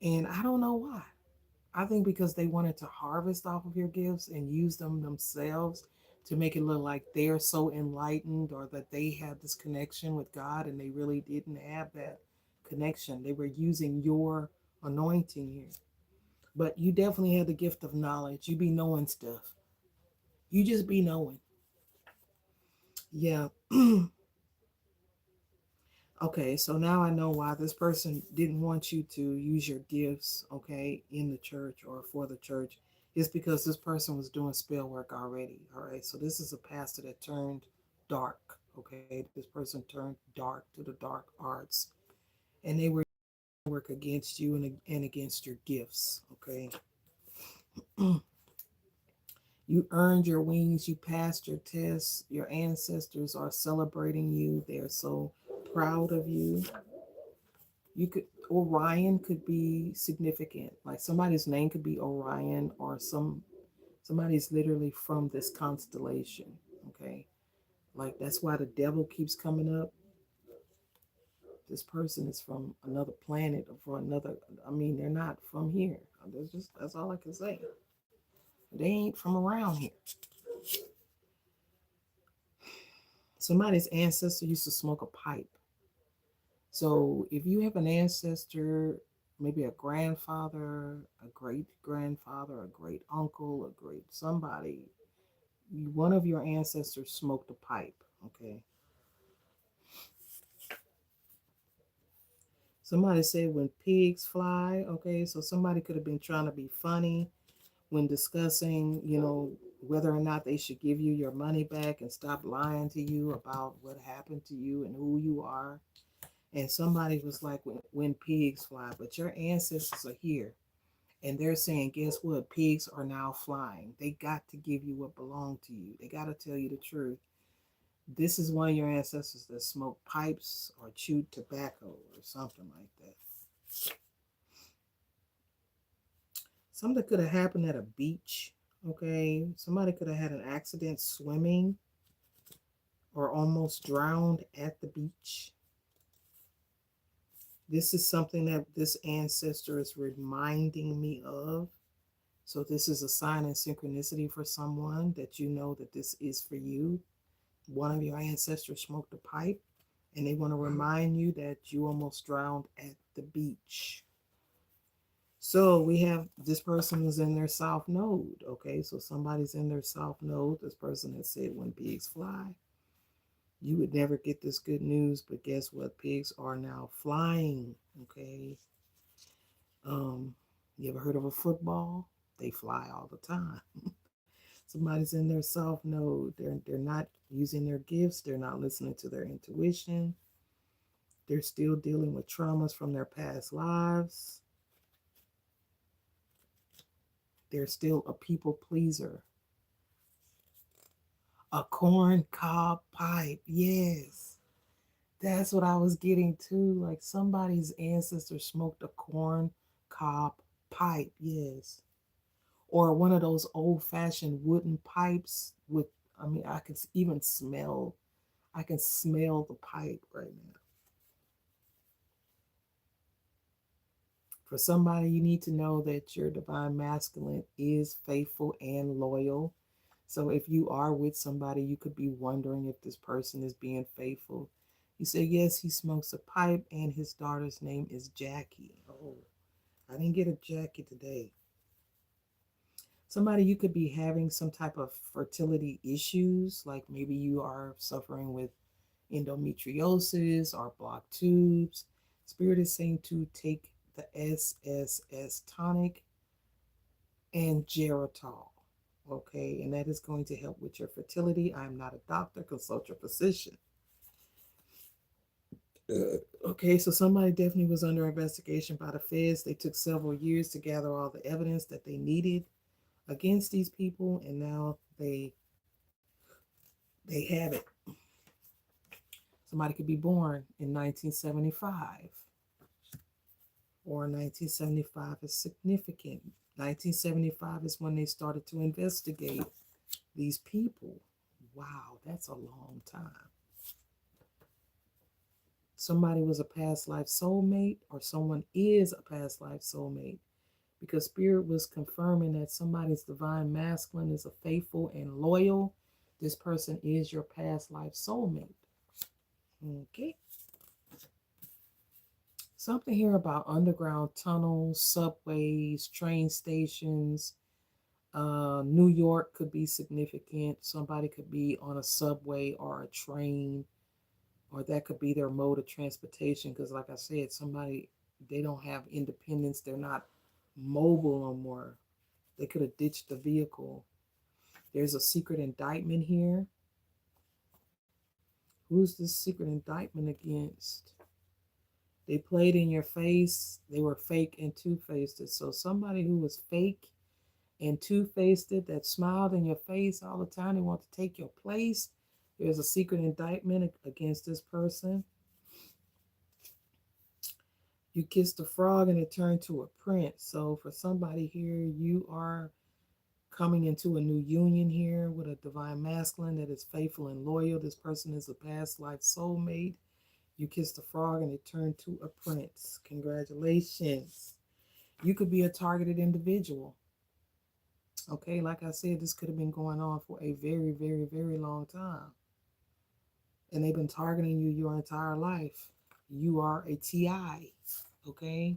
And I don't know why. I think because they wanted to harvest off of your gifts and use them themselves to make it look like they're so enlightened or that they have this connection with God, and they really didn't have that connection. They were using your anointing here. But you definitely have the gift of knowledge. You be knowing stuff. You just be knowing. Yeah. Okay, so now I know why this person didn't want you to use your gifts, okay, in the church or for the church. It's because this person was doing spell work already. All right, so this is a pastor that turned dark, okay? This person turned dark to the dark arts, and they were work against you and against your gifts, okay? You earned your wings, you passed your tests, your ancestors are celebrating you. They're so proud of you. You could Orion could be significant. Like somebody's name could be Orion, or somebody's literally from this constellation. Okay. Like that's why the devil keeps coming up. This person is from another planet or from another, I mean, they're not from here. That's all I can say. They ain't from around here. Somebody's ancestor used to smoke a pipe. So if you have an ancestor, maybe a grandfather, a great grandfather, a great uncle, a great somebody, one of your ancestors smoked a pipe, okay? Somebody said when pigs fly, okay? So somebody could have been trying to be funny when discussing, whether or not they should give you your money back and stop lying to you about what happened to you and who you are. And somebody was like, when pigs fly, but your ancestors are here. And they're saying, guess what? Pigs are now flying. They got to give you what belonged to you. They got to tell you the truth. This is one of your ancestors that smoked pipes or chewed tobacco or something like that. Something could have happened at a beach. Okay. Somebody could have had an accident swimming. or almost drowned at the beach. This is something that this ancestor is reminding me of. So, this is a sign and synchronicity for someone that you know that this is for you. One of your ancestors smoked a pipe and they want to remind you that you almost drowned at the beach. So we have this person was in their south node. Okay, so somebody's in their south node. This person has said when pigs fly, you would never get this good news, but guess what? Pigs are now flying. Okay. Um, you ever heard of a football? They fly all the time. Somebody's in their south node. They're not using their gifts. They're not listening to their intuition. They're still dealing with traumas from their past lives. They're still a people pleaser. A corn cob pipe. Yes. That's what I was getting to. Like somebody's ancestor smoked a corn cob pipe. Yes. Or one of those old fashioned wooden pipes with, I mean, I can smell the pipe right now. For somebody, you need to know that your divine masculine is faithful and loyal. So if you are with somebody, you could be wondering if this person is being faithful. You say, yes, he smokes a pipe and his daughter's name is Jackie. Oh, I didn't get a Jackie today. Somebody, you could be having some type of fertility issues, like maybe you are suffering with endometriosis or blocked tubes. Spirit is saying to take the SSS tonic and geritol. Okay, and that is going to help with your fertility. I'm not a doctor, consult your physician. Okay, so somebody definitely was under investigation by the feds. They took several years to gather all the evidence that they needed against these people, and now they have it. Somebody could be born in 1975, or 1975 is significant. 1975 is when they started to investigate these people. Wow, that's a long time. Somebody was a past life soulmate, or someone is a past life soulmate, because Spirit was confirming that somebody's divine masculine is a faithful and loyal. This person is your past life soulmate. Okay. Something here about underground tunnels, subways, train stations. New York could be significant. Somebody could be on a subway or a train, or that could be their mode of transportation. Because, like I said, somebody, they don't have independence. They're not mobile no more. They could have ditched the vehicle. There's a secret indictment here. Who's this secret indictment against? They played in your face. They were fake and two-faced. So somebody who was fake and two-faced, that smiled in your face all the time, they want to take your place. There's a secret indictment against this person. You kissed a frog and it turned to a prince. So for somebody here, you are coming into a new union here with a divine masculine that is faithful and loyal. This person is a past life soulmate. You kissed a frog and it turned to a prince. Congratulations. You could be a targeted individual. Okay, like I said, this could have been going on for a very, very, very long time. And they've been targeting you your entire life. You are a TI, okay?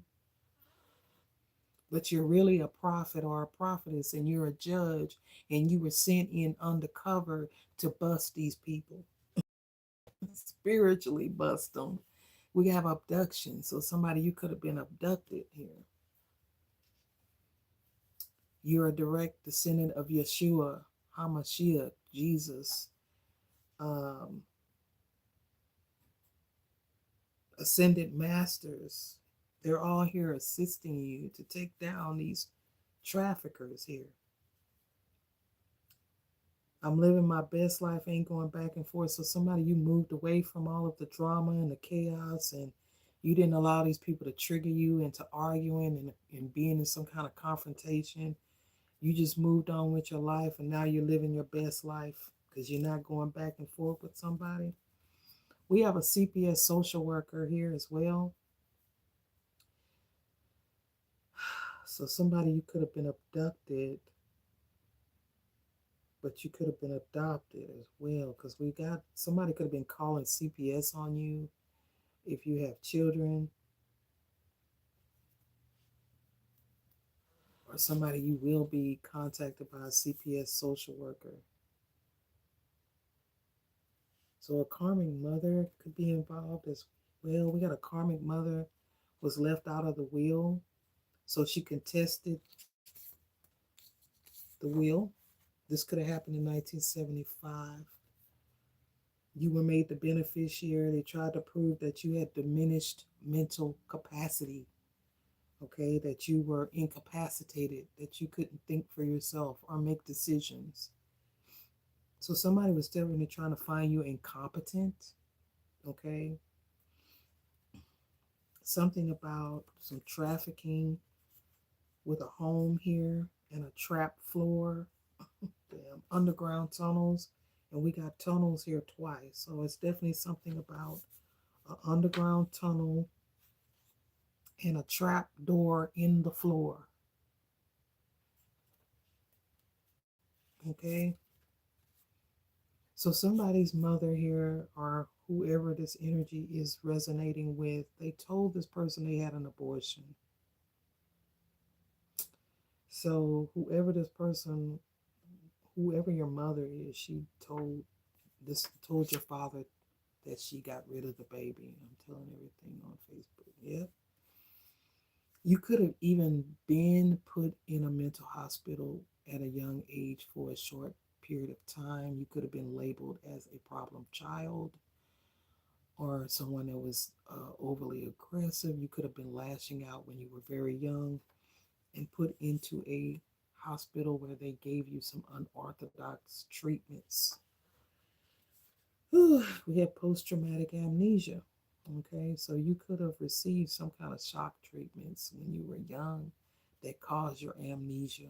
But you're really a prophet or a prophetess, and you're a judge, and you were sent in undercover to bust these people, spiritually bust them. We have abduction, so somebody, you could have been abducted here. You're a direct descendant of Yeshua, HaMashiach, Jesus, um, ascended masters. They're all here assisting you to take down these traffickers here. I'm living my best life, ain't going back and forth. So somebody, you moved away from all of the drama and the chaos, and you didn't allow these people to trigger you into arguing and being in some kind of confrontation. You just moved on with your life, and now you're living your best life. because you're not going back and forth with somebody. We have a CPS social worker here as well. So somebody you could have been abducted, but you could have been adopted as well, because we got somebody could have been calling CPS on you if you have children, or somebody you will be contacted by a CPS social worker. So a karmic mother could be involved as well. We got a karmic mother was left out of the will, so she contested the will. This could have happened in 1975. You were made the beneficiary. They tried to prove that you had diminished mental capacity, okay, that you were incapacitated, that you couldn't think for yourself or make decisions. So somebody was definitely trying to find you incompetent, okay? Something about some trafficking with a home here and a trap floor, damn underground tunnels, and we got tunnels here twice. So it's definitely something about an underground tunnel and a trap door in the floor. Okay? So somebody's mother here or whoever this energy is resonating with, they told this person they had an abortion. So whoever your mother is, she told your father that she got rid of the baby. I'm telling everything on Facebook. Yeah. You could have even been put in a mental hospital at a young age for a short period of time. You could have been labeled as a problem child or someone that was overly aggressive. You could have been lashing out when you were very young and put into a hospital where they gave you some unorthodox treatments. We have post traumatic amnesia. Okay, so you could have received some kind of shock treatments when you were young that caused your amnesia.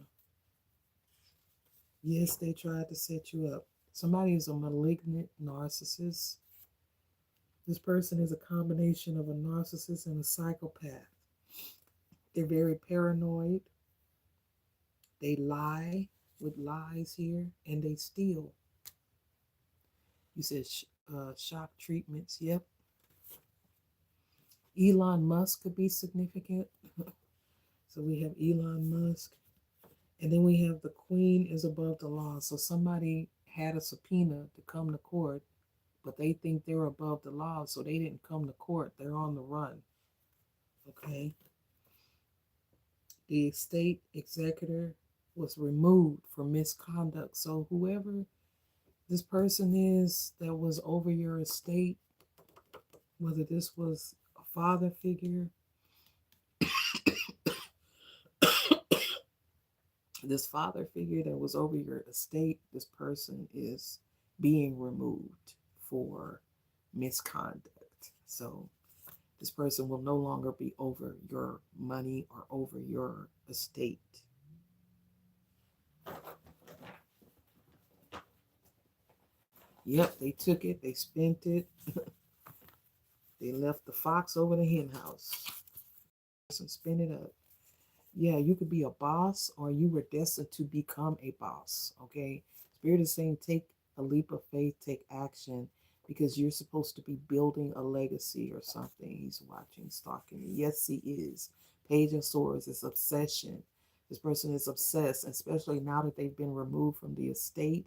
Yes, they tried to set you up. Somebody is a malignant narcissist. This person is a combination of a narcissist and a psychopath. They're very paranoid. They lie with lies here, and they steal. You said shock treatments. Yep. Elon Musk could be significant. So we have Elon Musk. And then we have the queen is above the law. So somebody had a subpoena to come to court, but they think they're above the law. So they didn't come to court. They're on the run. Okay. The estate executor was removed for misconduct. So whoever this person is that was over your estate, whether this was a father figure, this father figure that was over your estate, this person is being removed for misconduct. So this person will no longer be over your money or over your estate. Yep, they took it, they spent it, they left the fox over the hen house and spin it up. Yeah, you could be a boss or you were destined to become a boss. Okay. Spirit is saying take a leap of faith, take action because you're supposed to be building a legacy or something. He's watching, stalking you. Yes, he is. Page of Swords is obsession. This person is obsessed, especially now that they've been removed from the estate.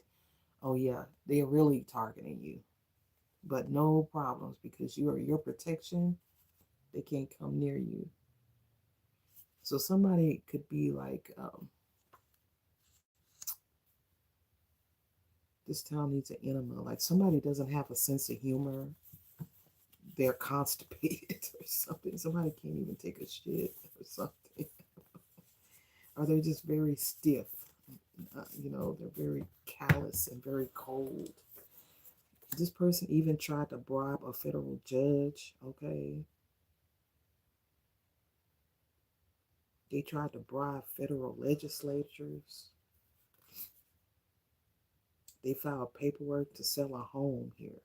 Oh, yeah, they're really targeting you. But no problems because you are your protection. They can't come near you. So somebody could be like, this town needs an enema. Like somebody doesn't have a sense of humor. They're constipated or something. Somebody can't even take a shit or something. Or they're just very stiff. They're very callous and very cold. This person even tried to bribe a federal judge, okay? They tried to bribe federal legislatures. They filed paperwork to sell a home here.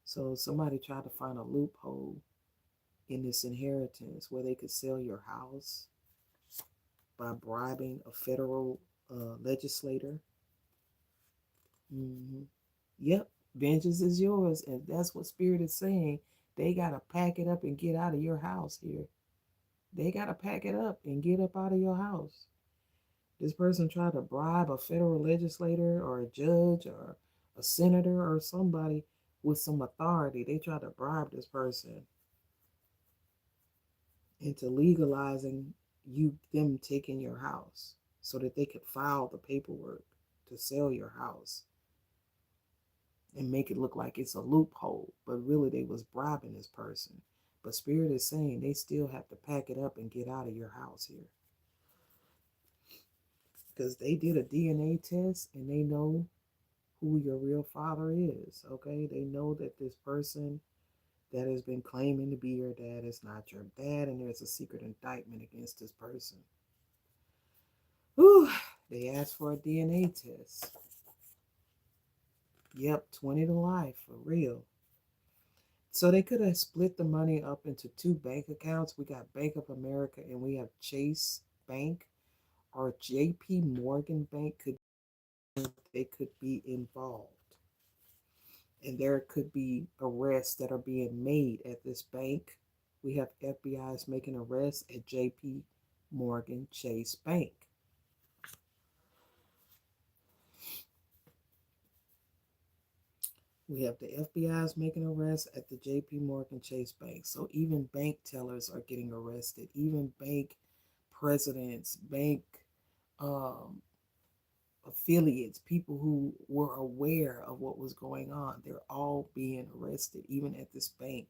So somebody tried to find a loophole in this inheritance where they could sell your house by bribing a federal legislator. Hmm. Yep, vengeance is yours, and that's what Spirit is saying. They gotta pack it up and get out of your house here. They gotta pack it up and get up out of your house. This person tried to bribe a federal legislator or a judge or a senator or somebody with some authority. They tried to bribe this person into legalizing them taking your house so that they could file the paperwork to sell your house and make it look like it's a loophole, but really they was bribing this person. But Spirit is saying they still have to pack it up and get out of your house here because they did a DNA test and they know who your real father is. Okay, they know that this person that has been claiming to be your dad is not your dad, and there's a secret indictment against this person. Whew, they asked for a DNA test. Yep, 20 to life for real. So they could have split the money up into two bank accounts. We got Bank of America and we have Chase Bank, or JP Morgan Bank could, they could be involved. And there could be arrests that are being made at this bank. We have FBI's making arrests at JP Morgan Chase Bank. We have the FBI's making arrests at the JP Morgan Chase Bank. So even bank tellers are getting arrested. Even bank presidents, bank um, affiliates, people who were aware of what was going on, they're all being arrested, even at this bank.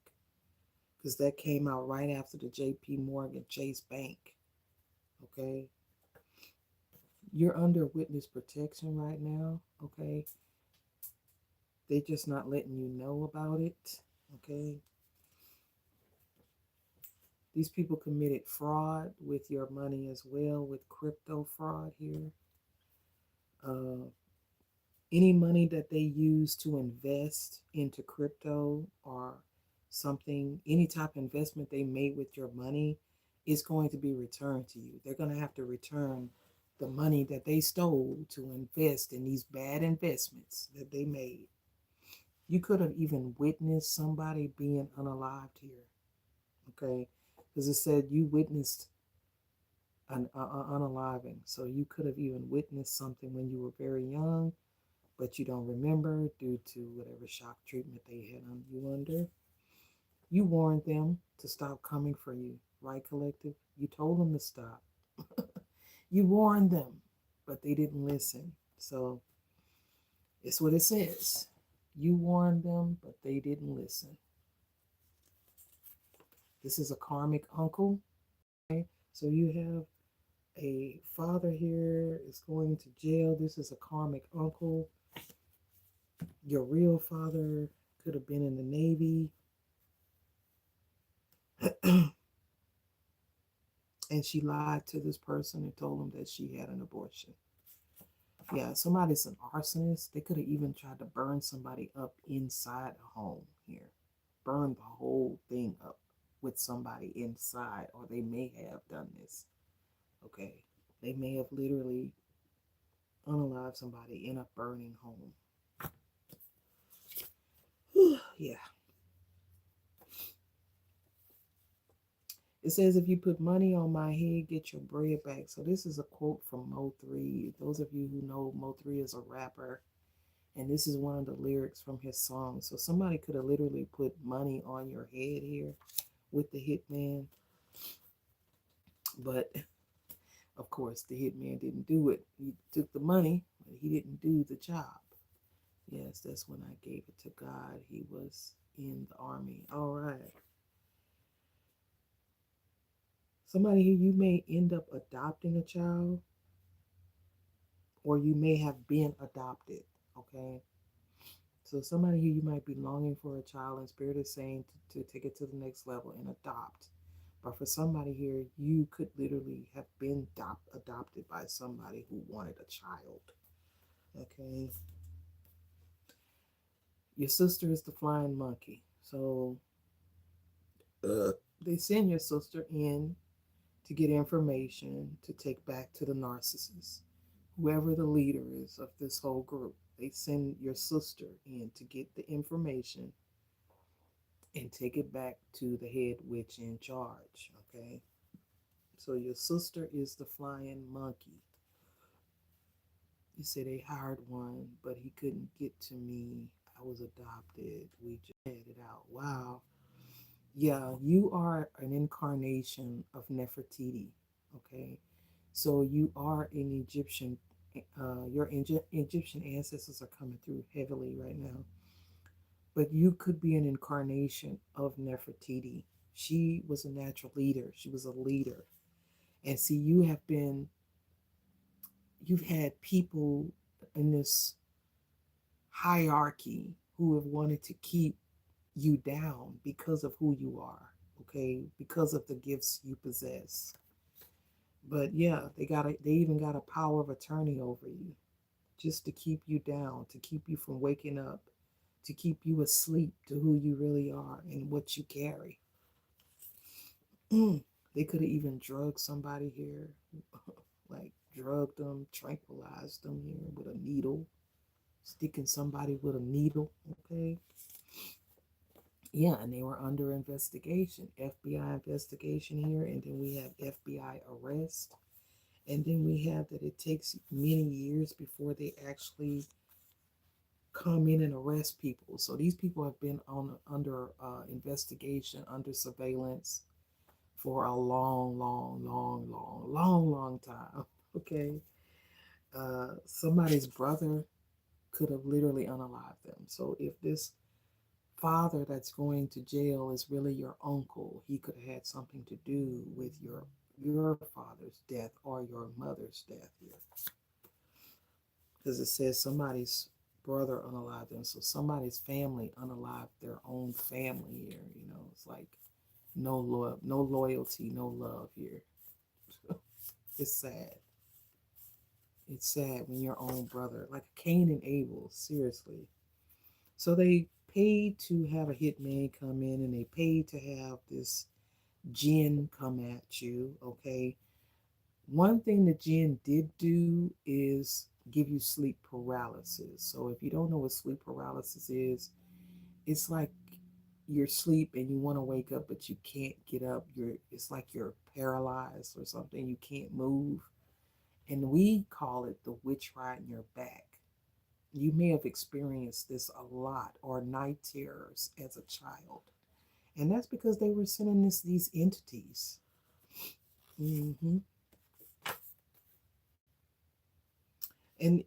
Because that came out right after the JP Morgan Chase Bank. Okay? You're under witness protection right now. Okay? They just not letting you know about it. Okay? These people committed fraud with your money as well, with crypto fraud here. Uh, any money that they use to invest into crypto or something, any type of investment they made with your money is going to be returned to you. They're going to have to return the money that they stole to invest in these bad investments that they made. You could have even witnessed somebody being unalived here, okay? Because it said you witnessed an unaliving. So you could have even witnessed something when you were very young, but you don't remember due to whatever shock treatment they had on you under. You warned them to stop coming for you, right, collective? You told them to stop. You warned them, but they didn't listen. So it's what it says. You warned them, but they didn't listen. This is a karmic uncle. Okay? So you have a father here is going to jail. This is a karmic uncle. Your real father could have been in the Navy. And she lied to this person and told him that she had an abortion. Yeah, somebody's an arsonist. They could have even tried to burn somebody up inside a home here. Burn the whole thing up with somebody inside, or they may have done this. Okay. They may have literally unalived somebody in a burning home. Yeah. It says, if you put money on my head, get your bread back. So this is a quote from Mo3. Those of you who know, Mo3 is a rapper. And this is one of the lyrics from his song. So somebody could have literally put money on your head here with the hitman. But of course, the hitman didn't do it. He took the money, but he didn't do the job. Yes, that's when I gave it to God. He was in the army. All right. Somebody here, you may end up adopting a child, or you may have been adopted. Okay. So somebody here, you might be longing for a child, and Spirit is saying to take it to the next level and adopt. But for somebody here, you could literally have been adopted by somebody who wanted a child. Okay. Your sister is the flying monkey. So uh, they send your sister in to get information to take back to the narcissist, whoever the leader is of this whole group. They send your sister in to get the information and take it back to the head witch in charge. Okay, so your sister is the flying monkey. You say they hired one, but he couldn't get to me. I was adopted. We just had it out. Wow. Yeah, you are an incarnation of Nefertiti. Okay, so you are an Egyptian. Your Egyptian ancestors are coming through heavily right now, but you could be an incarnation of Nefertiti. She was a natural leader. She was a leader, and see, you've had people in this hierarchy who have wanted to keep you down because of who you are, okay, because of the gifts you possess. But yeah, they even got a power of attorney over you just to keep you down, to keep you from waking up, to keep you asleep to who you really are and what you carry. They could have even drugged somebody here, like drugged them, tranquilized them here with a needle, sticking somebody with a needle, okay? Yeah, and they were under investigation, FBI investigation here, and then we have FBI arrest, and then we have that it takes many years before they actually come in and arrest people. So these people have been on under investigation, under surveillance for a long, long, long, long, long, long time. Okay, somebody's brother could have literally unalived them. So if this father that's going to jail is really your uncle, he could have had something to do with your father's death or your mother's death here, because it says somebody's brother unalived them, so somebody's family unalived their own family here. It's like no love, no loyalty, no love here. It's sad. It's sad when your own brother, like Cain and Abel, seriously. So they paid to have a hitman come in, and they paid to have this jinn come at you, okay? One thing the jinn did do is give you sleep paralysis. So if you don't know what sleep paralysis is, it's like you're asleep and you want to wake up but you can't get up. It's like you're paralyzed or something. You can't move. And we call it the witch riding your back. You may have experienced this a lot, or night terrors as a child. And that's because they were sending these entities. hmm And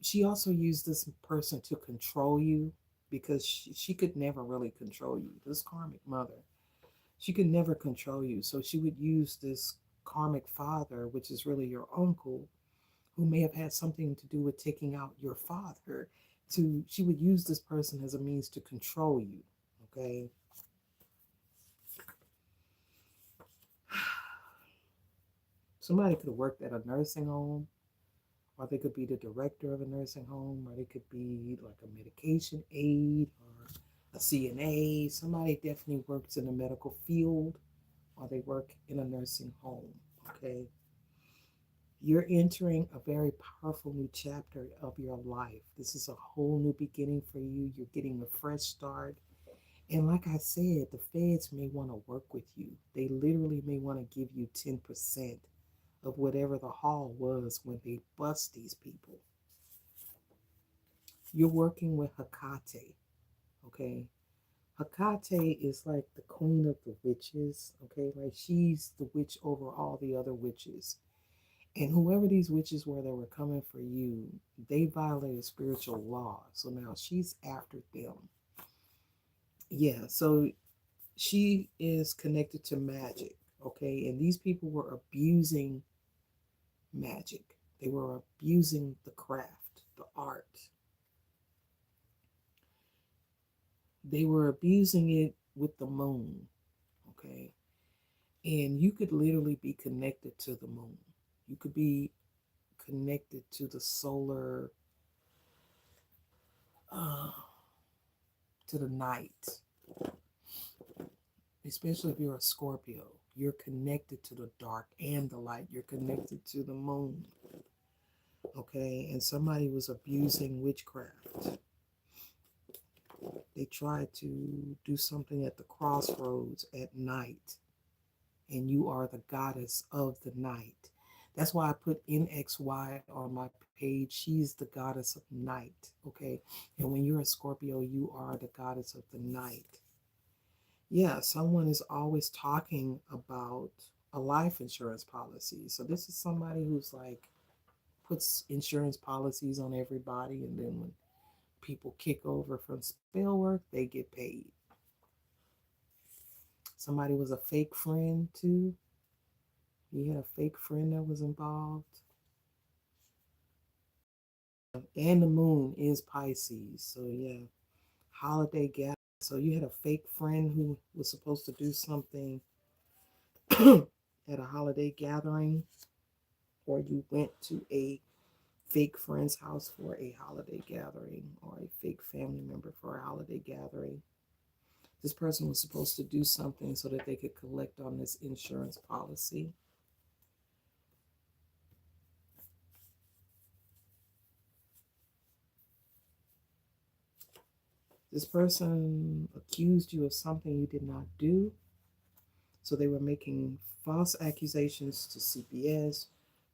she also used this person to control you, because she could never really control you. This karmic mother, she could never control you. So she would use this karmic father, which is really your uncle, who may have had something to do with taking out your father. She would use this person as a means to control you. Okay. Somebody could have worked at a nursing home, or they could be the director of a nursing home, or they could be like a medication aide or a CNA. Somebody definitely works in the medical field, or they work in a nursing home. Okay. You're entering a very powerful new chapter of your life. This is a whole new beginning for you. You're getting a fresh start. And like I said, the feds may want to work with you. They literally may want to give you 10% of whatever the haul was when they bust these people. You're working with Hecate, okay? Hecate is like the queen of the witches, okay? Like she's the witch over all the other witches. And whoever these witches were that were coming for you, they violated spiritual law. So now she's after them. Yeah, so she is connected to magic, okay? And these people were abusing magic. They were abusing the craft, the art. They were abusing it with the moon, okay? And you could literally be connected to the moon. You could be connected to the solar. to the night, especially if you're a Scorpio. You're connected to the dark and the light. You're connected to the moon. Okay, and somebody was abusing witchcraft. They tried to do something at the crossroads at night, and you are the goddess of the night. That's why I put NXY on my page. She's the goddess of night. Okay, and when you're a Scorpio, you are the goddess of the night. Yeah, someone is always talking about a life insurance policy. So this is somebody who's like puts insurance policies on everybody, and then when people kick over from spell work, they get paid. Somebody was a fake friend too. You had a fake friend that was involved. And the moon is Pisces. So yeah, holiday gathering. So you had a fake friend who was supposed to do something at a holiday gathering, or you went to a fake friend's house for a holiday gathering, or a fake family member for a holiday gathering. This person was supposed to do something so that they could collect on this insurance policy. This person accused you of something you did not do. So they were making false accusations to CPS,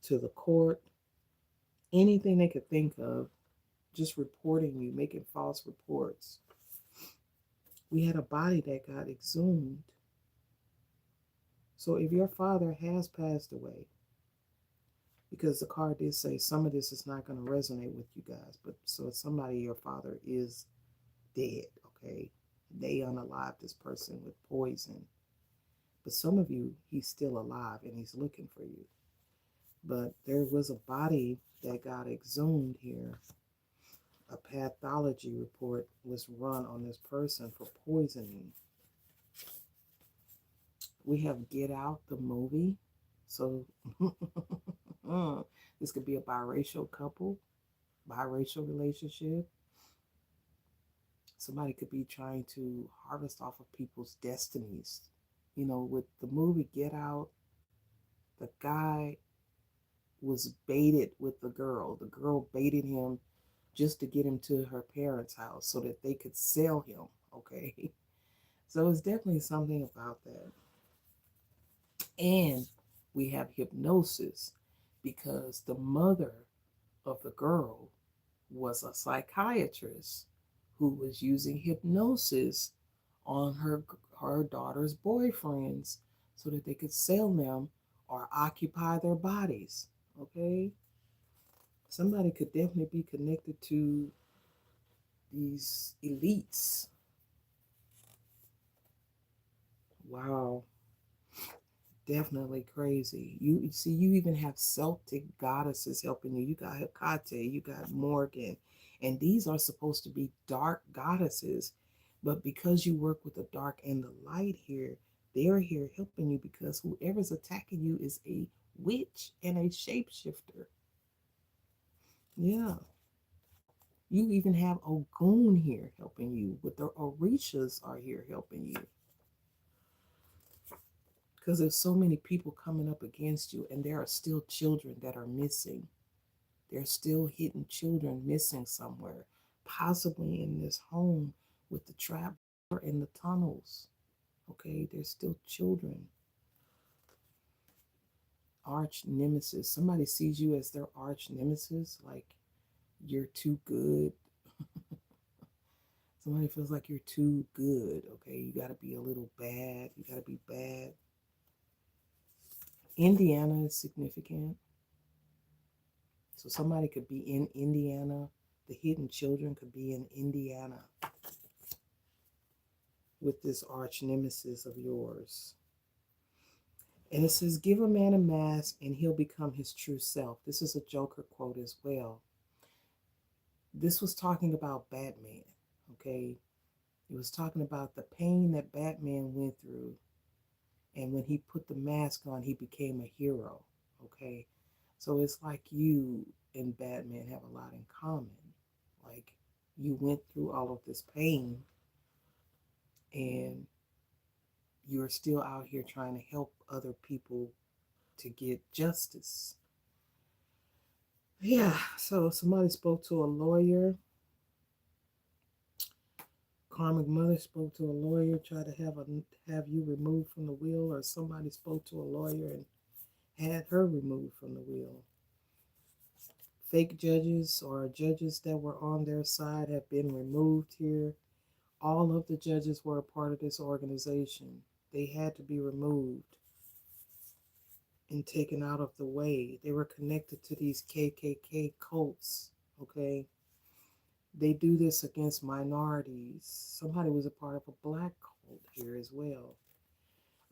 to the court, anything they could think of, just reporting you, making false reports. We had a body that got exhumed. So if your father has passed away, because the card did say some of this is not going to resonate with you guys, but so somebody, your father is dead, okay? They unalived this person with poison. But some of you, he's still alive and he's looking for you. But there was a body that got exhumed here. A pathology report was run on this person for poisoning. We have Get Out, the movie. So this could be a biracial couple, biracial relationship. Somebody could be trying to harvest off of people's destinies. You know, with the movie Get Out, the guy was baited with the girl. The girl baited him just to get him to her parents' house so that they could sell him. Okay. So it's definitely something about that. And we have hypnosis because the mother of the girl was a psychiatrist who was using hypnosis on her daughter's boyfriends so that they could sell them or occupy their bodies. Okay? Somebody could definitely be connected to these elites. Wow. Definitely crazy. You see, you even have Celtic goddesses helping you. You got Hecate, you got Morgan, and these are supposed to be dark goddesses. But because you work with the dark and the light here, they're here helping you because whoever's attacking you is a witch and a shapeshifter. Yeah. You even have Ogun here helping you, but the Orishas are here helping you. Because there's so many people coming up against you, and there are still children that are missing. There's still hidden children missing somewhere, possibly in this home with the trap door and the tunnels. Okay, there's still children. Arch nemesis. Somebody sees you as their arch nemesis, like you're too good. Somebody feels like you're too good. Okay, you got to be a little bad. You got to be bad. Indiana is significant. So somebody could be in Indiana. The hidden children could be in Indiana with this arch nemesis of yours. And it says, give a man a mask and he'll become his true self. This is a Joker quote as well. This was talking about Batman, okay? It was talking about the pain that Batman went through. And when he put the mask on, he became a hero, okay? So it's like you and Batman have a lot in common. Like you went through all of this pain and you're still out here trying to help other people to get justice. Yeah, so somebody spoke to a lawyer. Karmic mother spoke to a lawyer, tried to have you removed from the wheel, or somebody spoke to a lawyer and had her removed from the wheel. Fake judges or judges that were on their side have been removed here. All of the judges were a part of this organization. They had to be removed and taken out of the way. They were connected to these KKK cults, okay? They do this against minorities. Somebody was a part of a black cult here as well,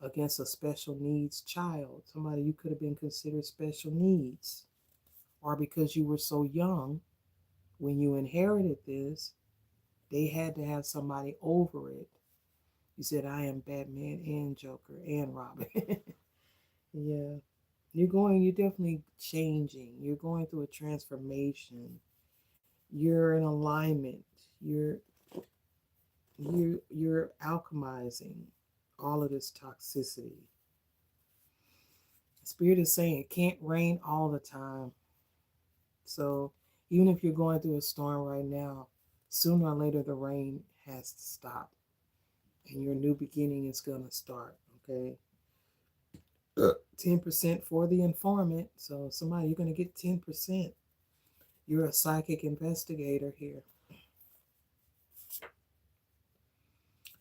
against a special needs child. Somebody you could have been considered special needs. Or because you were so young when you inherited this, they had to have somebody over it. You said, I am Batman and Joker and Robin. Yeah. You're definitely changing. You're going through a transformation. You're in alignment. You're alchemizing all of this toxicity. Spirit is saying it can't rain all the time. So even if you're going through a storm right now, sooner or later the rain has to stop and your new beginning is gonna start. Okay. 10% for the informant. So somebody you're gonna get 10%. You're a psychic investigator here.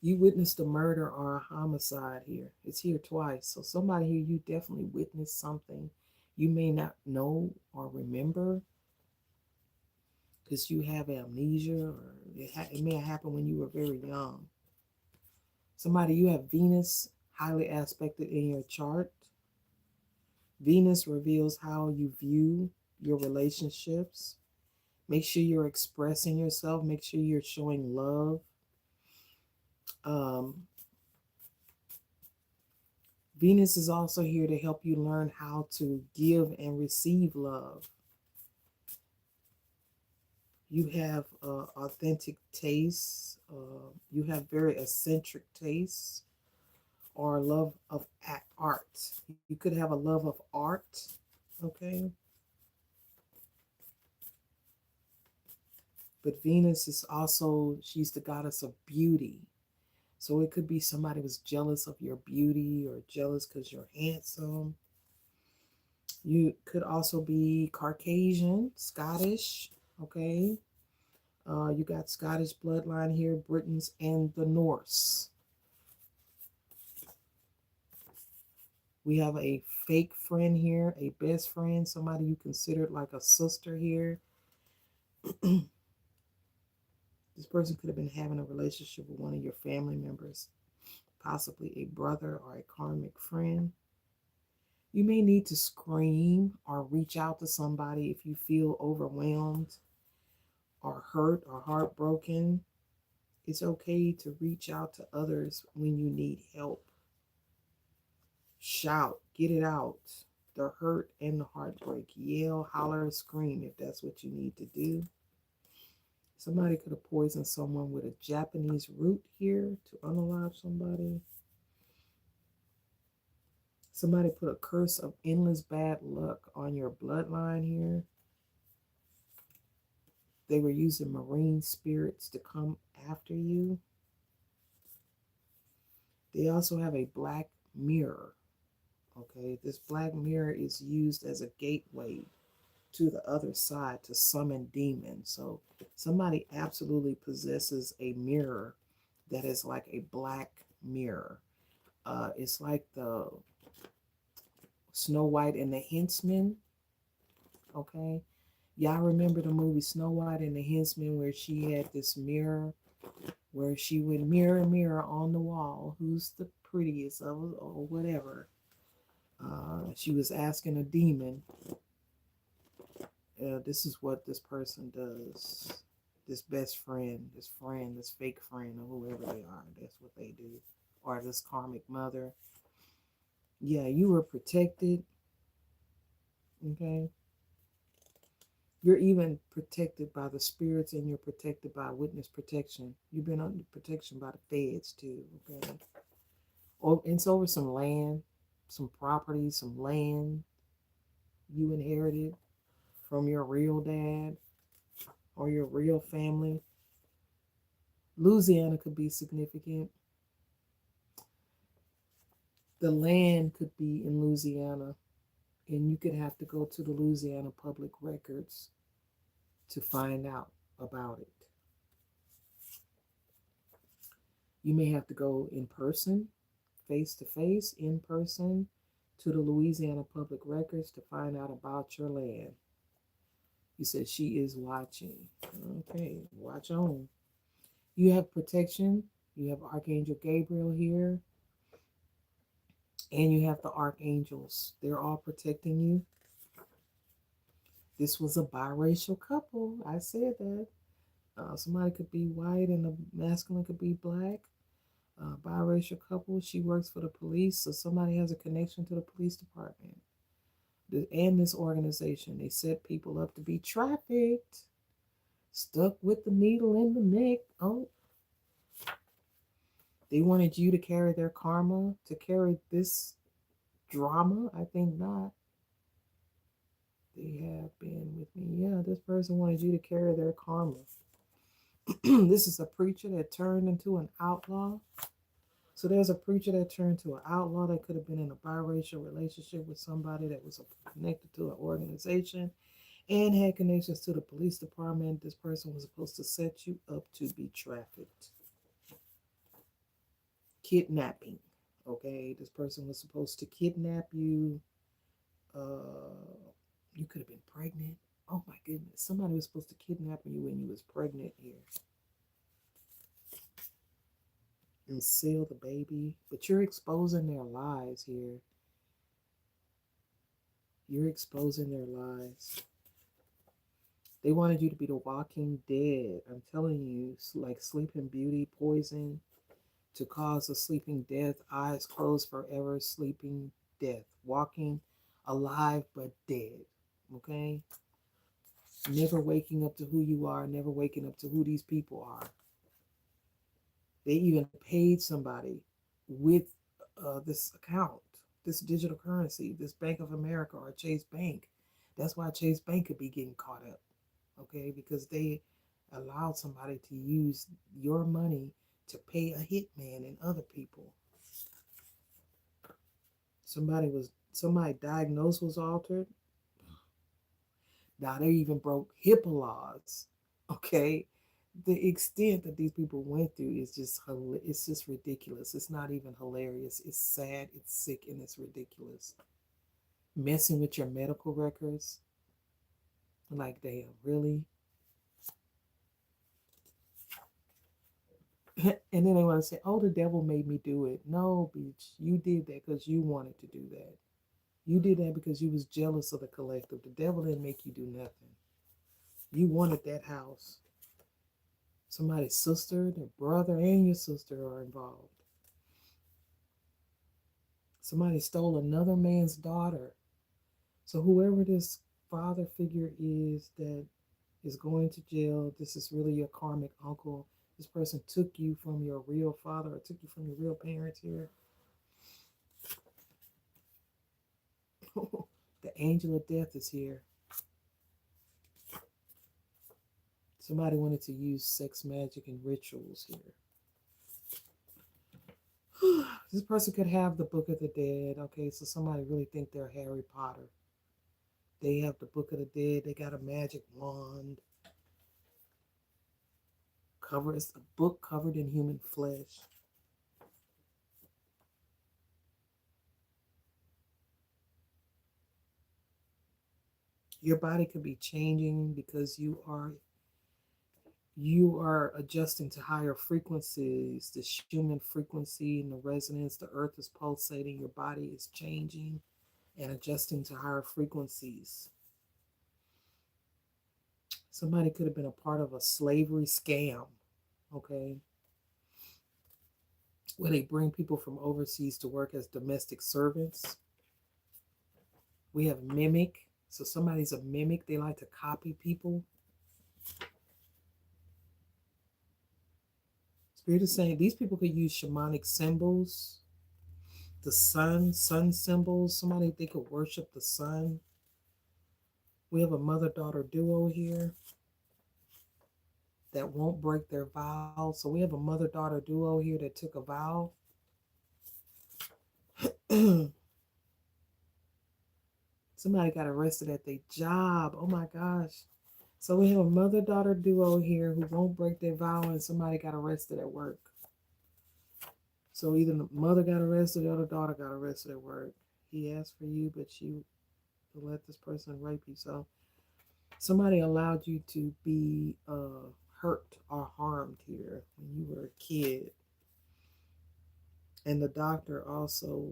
You witnessed a murder or a homicide here. It's here twice. So somebody here, you definitely witnessed something you may not know or remember because you have amnesia, or it may have happened when you were very young. Somebody, you have Venus highly aspected in your chart. Venus reveals how you view your relationships. Make sure you're expressing yourself. Make sure you're showing love. Um, Venus is also here to help you learn how to give and receive love. You have authentic tastes. You have very eccentric tastes or love of art. You could have a love of art, okay? But Venus is also, she's the goddess of beauty. So it could be somebody was jealous of your beauty or jealous because you're handsome. You could also be Caucasian, Scottish, okay? You got Scottish bloodline here, Britons, and the Norse. We have a fake friend here, a best friend, somebody you considered like a sister here. This person could have been having a relationship with one of your family members, possibly a brother or a karmic friend. You may need to scream or reach out to somebody if you feel overwhelmed or hurt or heartbroken. It's okay to reach out to others when you need help. Shout, get it out. The hurt and the heartbreak. Yell, holler, scream if that's what you need to do. Somebody could have poisoned someone with a Japanese root here to unalive somebody. Somebody put a curse of endless bad luck on your bloodline here. They were using marine spirits to come after you. They also have a black mirror. Okay, this black mirror is used as a gateway to the other side to summon demons. So somebody absolutely possesses a mirror that is like a black mirror. It's like the Snow White and the Huntsman. Okay, y'all remember the movie Snow White and the Huntsman where she had this mirror where she would mirror, mirror on the wall, who's the prettiest of or whatever. She was asking a demon. This is what this person does. This best friend, this fake friend, or whoever they are. That's what they do. Or this karmic mother. Yeah, you were protected. Okay. You're even protected by the spirits, and you're protected by witness protection. You've been under protection by the feds too. Okay. Oh, it's over some land, some property, some land you inherited from your real dad or your real family. Louisiana could be significant. The land could be in Louisiana, and you could have to go to the Louisiana public records to find out about it. You may have to go in person, face to face, in person, to the Louisiana public records to find out about your land. You said she is watching. Okay, watch on. You have protection. You have Archangel Gabriel here, and you have the archangels. They're all protecting you. This was a biracial couple. I said that. Somebody could be white and the masculine could be black. Biracial couple. She works for the police, so somebody has a connection to the police department and this organization. They set people up to be trafficked, stuck with the needle in the neck. Oh, they wanted you to carry their karma, to carry this drama. I think not. They have been with me. Yeah, this person wanted you to carry their karma. This is a preacher that turned into an outlaw. So there's a preacher that turned to an outlaw that could have been in a biracial relationship with somebody that was connected to an organization and had connections to the police department. This person was supposed to set you up to be trafficked. Kidnapping. Okay, this person was supposed to kidnap you. You could have been pregnant. Oh my goodness. Somebody was supposed to kidnap you when you was pregnant here. And seal the baby. But you're exposing their lies here. You're exposing their lies. They wanted you to be the walking dead. I'm telling you, like Sleeping Beauty, poison to cause a sleeping death, eyes closed forever, sleeping death, walking alive but dead. Okay? Never waking up to who you are, never waking up to who these people are. They even paid somebody with this account, this digital currency, this Bank of America or Chase Bank. That's why Chase Bank could be getting caught up, okay? Because they allowed somebody to use your money to pay a hitman and other people. Somebody diagnosed was altered. Now they even broke HIPAA laws, okay? The extent that these people went through is it's just ridiculous. It's not even hilarious. It's sad, it's sick, and it's ridiculous. Messing with your medical records. Like, damn, really? And then they want to say, oh, the devil made me do it. No, bitch, you did that because you wanted to do that. You did that because you was jealous of the collective. The devil didn't make you do nothing. You wanted that house. Somebody's sister, their brother, and your sister are involved. Somebody stole another man's daughter. So whoever this father figure is that is going to jail, this is really your karmic uncle. This person took you from your real father or took you from your real parents here. The angel of death is here. Somebody wanted to use sex magic and rituals here. This person could have the Book of the Dead. Okay, so somebody really think they're Harry Potter. They have the Book of the Dead. They got a magic wand. It's a book covered in human flesh. Your body could be changing because you are adjusting to higher frequencies, the Schumann frequency and the resonance. The earth is pulsating. Your body is changing and adjusting to higher frequencies. Somebody could have been a part of a slavery scam, okay, where they bring people from overseas to work as domestic servants. We have mimic. So somebody's a mimic. They like to copy people. Spirit is saying these people could use shamanic symbols, the sun symbols. Somebody they could worship the sun. We have a mother-daughter duo here that won't break their vows. So we have a mother-daughter duo here that took a vow. Somebody got arrested at their job. Oh my gosh. So we have a mother-daughter duo here who won't break their vow, and somebody got arrested at work. So either the mother got arrested or the daughter got arrested at work. He asked for you, but you let this person rape you. So somebody allowed you to be hurt or harmed here when you were a kid. And the doctor also,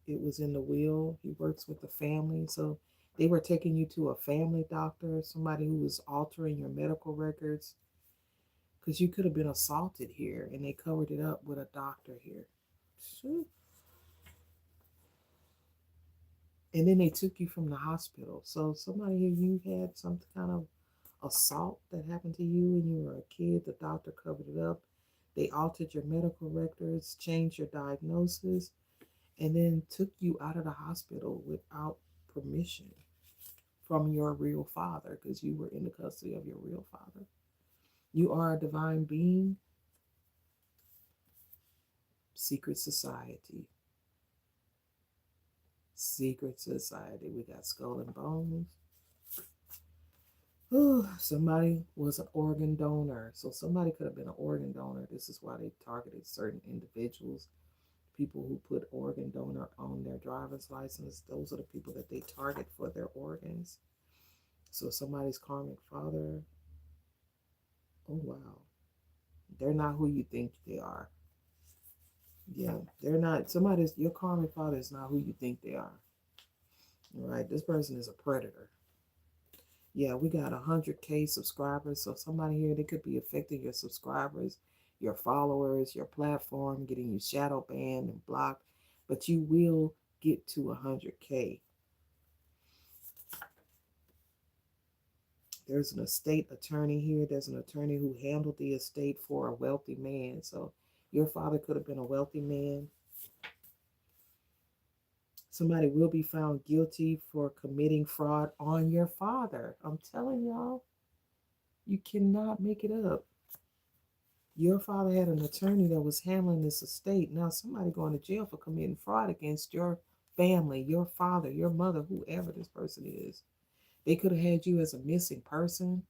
it was in the will. He works with the family. So they were taking you to a family doctor, somebody who was altering your medical records because you could have been assaulted here and they covered it up with a doctor here. Shoot. And then they took you from the hospital. So somebody here, you had some kind of assault that happened to you when you were a kid. The doctor covered it up. They altered your medical records, changed your diagnosis, and then took you out of the hospital without permission from your real father because you were in the custody of your real father. You are a divine being. Secret society. Secret society. We got skull and bones. Ooh, somebody was an organ donor. So somebody could have been an organ donor. This is why they targeted certain individuals. People who put organ donor on their driver's license, those are the people that they target for their organs. So somebody's karmic father, oh wow, they're not who you think they are. Yeah, they're not. Somebody's your karmic father is not who you think they are. All right, this person is a predator. Yeah, we got 100K subscribers. So somebody here, they could be affecting your subscribers, your followers, your platform, getting you shadow banned and blocked. But you will get to 100K. There's an estate attorney here. There's an attorney who handled the estate for a wealthy man. So your father could have been a wealthy man. Somebody will be found guilty for committing fraud on your father. I'm telling y'all, you cannot make it up. Your father had an attorney that was handling this estate. Now somebody going to jail for committing fraud against your family, your father, your mother, whoever this person is. They could have had you as a missing person.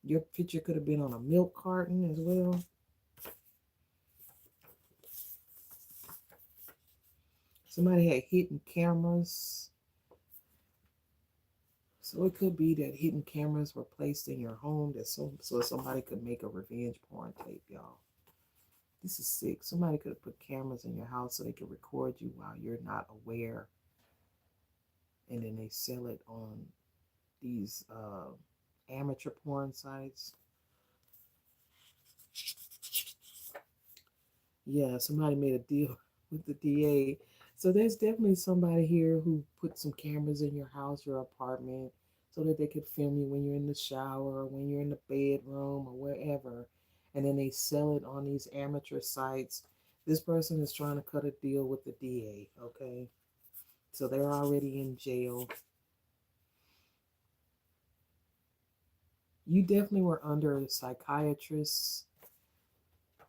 Your picture could have been on a milk carton as well. Somebody had hidden cameras. So it could be that hidden cameras were placed in your home that so somebody could make a revenge porn tape, y'all. This is sick. Somebody could have put cameras in your house so they could record you while you're not aware. And then they sell it on these amateur porn sites. Yeah, somebody made a deal with the DA. So there's definitely somebody here who put some cameras in your house, your apartment, so that they could film you when you're in the shower, or when you're in the bedroom, or wherever. And then they sell it on these amateur sites. This person is trying to cut a deal with the DA, okay? So they're already in jail. You definitely were under a psychiatrist.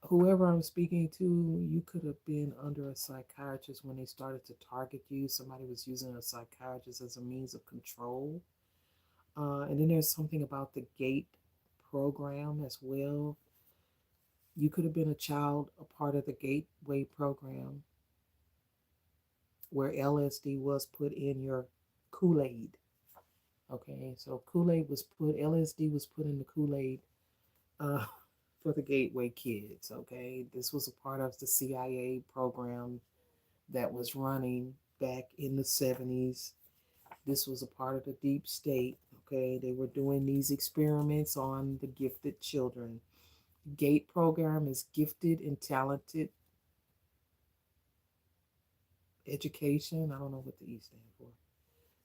Whoever I'm speaking to, you could have been under a psychiatrist when they started to target you. Somebody was using a psychiatrist as a means of control. And then there's something about the GATE program as well. You could have been a child, a part of the Gateway program where LSD was put in your Kool-Aid. Okay, so Kool-Aid was put, LSD was put in the Kool-Aid uh, for the Gateway kids. Okay, this was a part of the CIA program that was running back in the 70s. This was a part of the deep state. Okay, they were doing these experiments on the gifted children. GATE program is gifted and talented education. I don't know what the E stand for.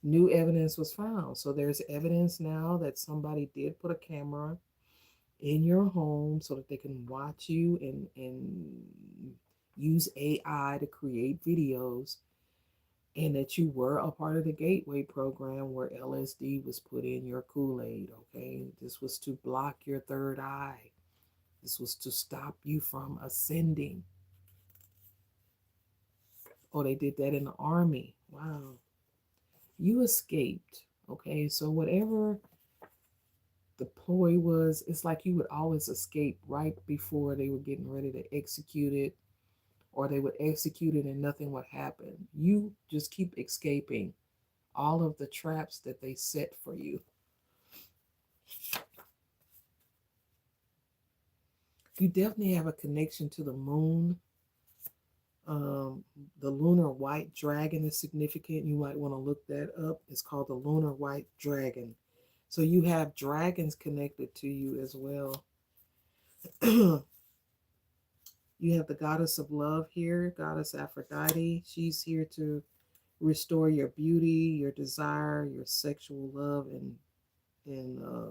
New evidence was found. So there's evidence now that somebody did put a camera in your home so that they can watch you and use AI to create videos, and that you were a part of the Gateway program where LSD was put in your Kool-Aid, okay? This was to block your third eye. This was to stop you from ascending. Oh, they did that in the army. Wow. You escaped, okay? So whatever the ploy was, it's like you would always escape right before they were getting ready to execute it, or they would execute it and nothing would happen. You just keep escaping all of the traps that they set for you. You definitely have a connection to the moon. Um, the lunar white dragon is significant. You might want to look that up. It's called the lunar white dragon. So you have dragons connected to you as well. You have the goddess of love here, goddess Aphrodite. She's here to restore your beauty, your desire, your sexual love, and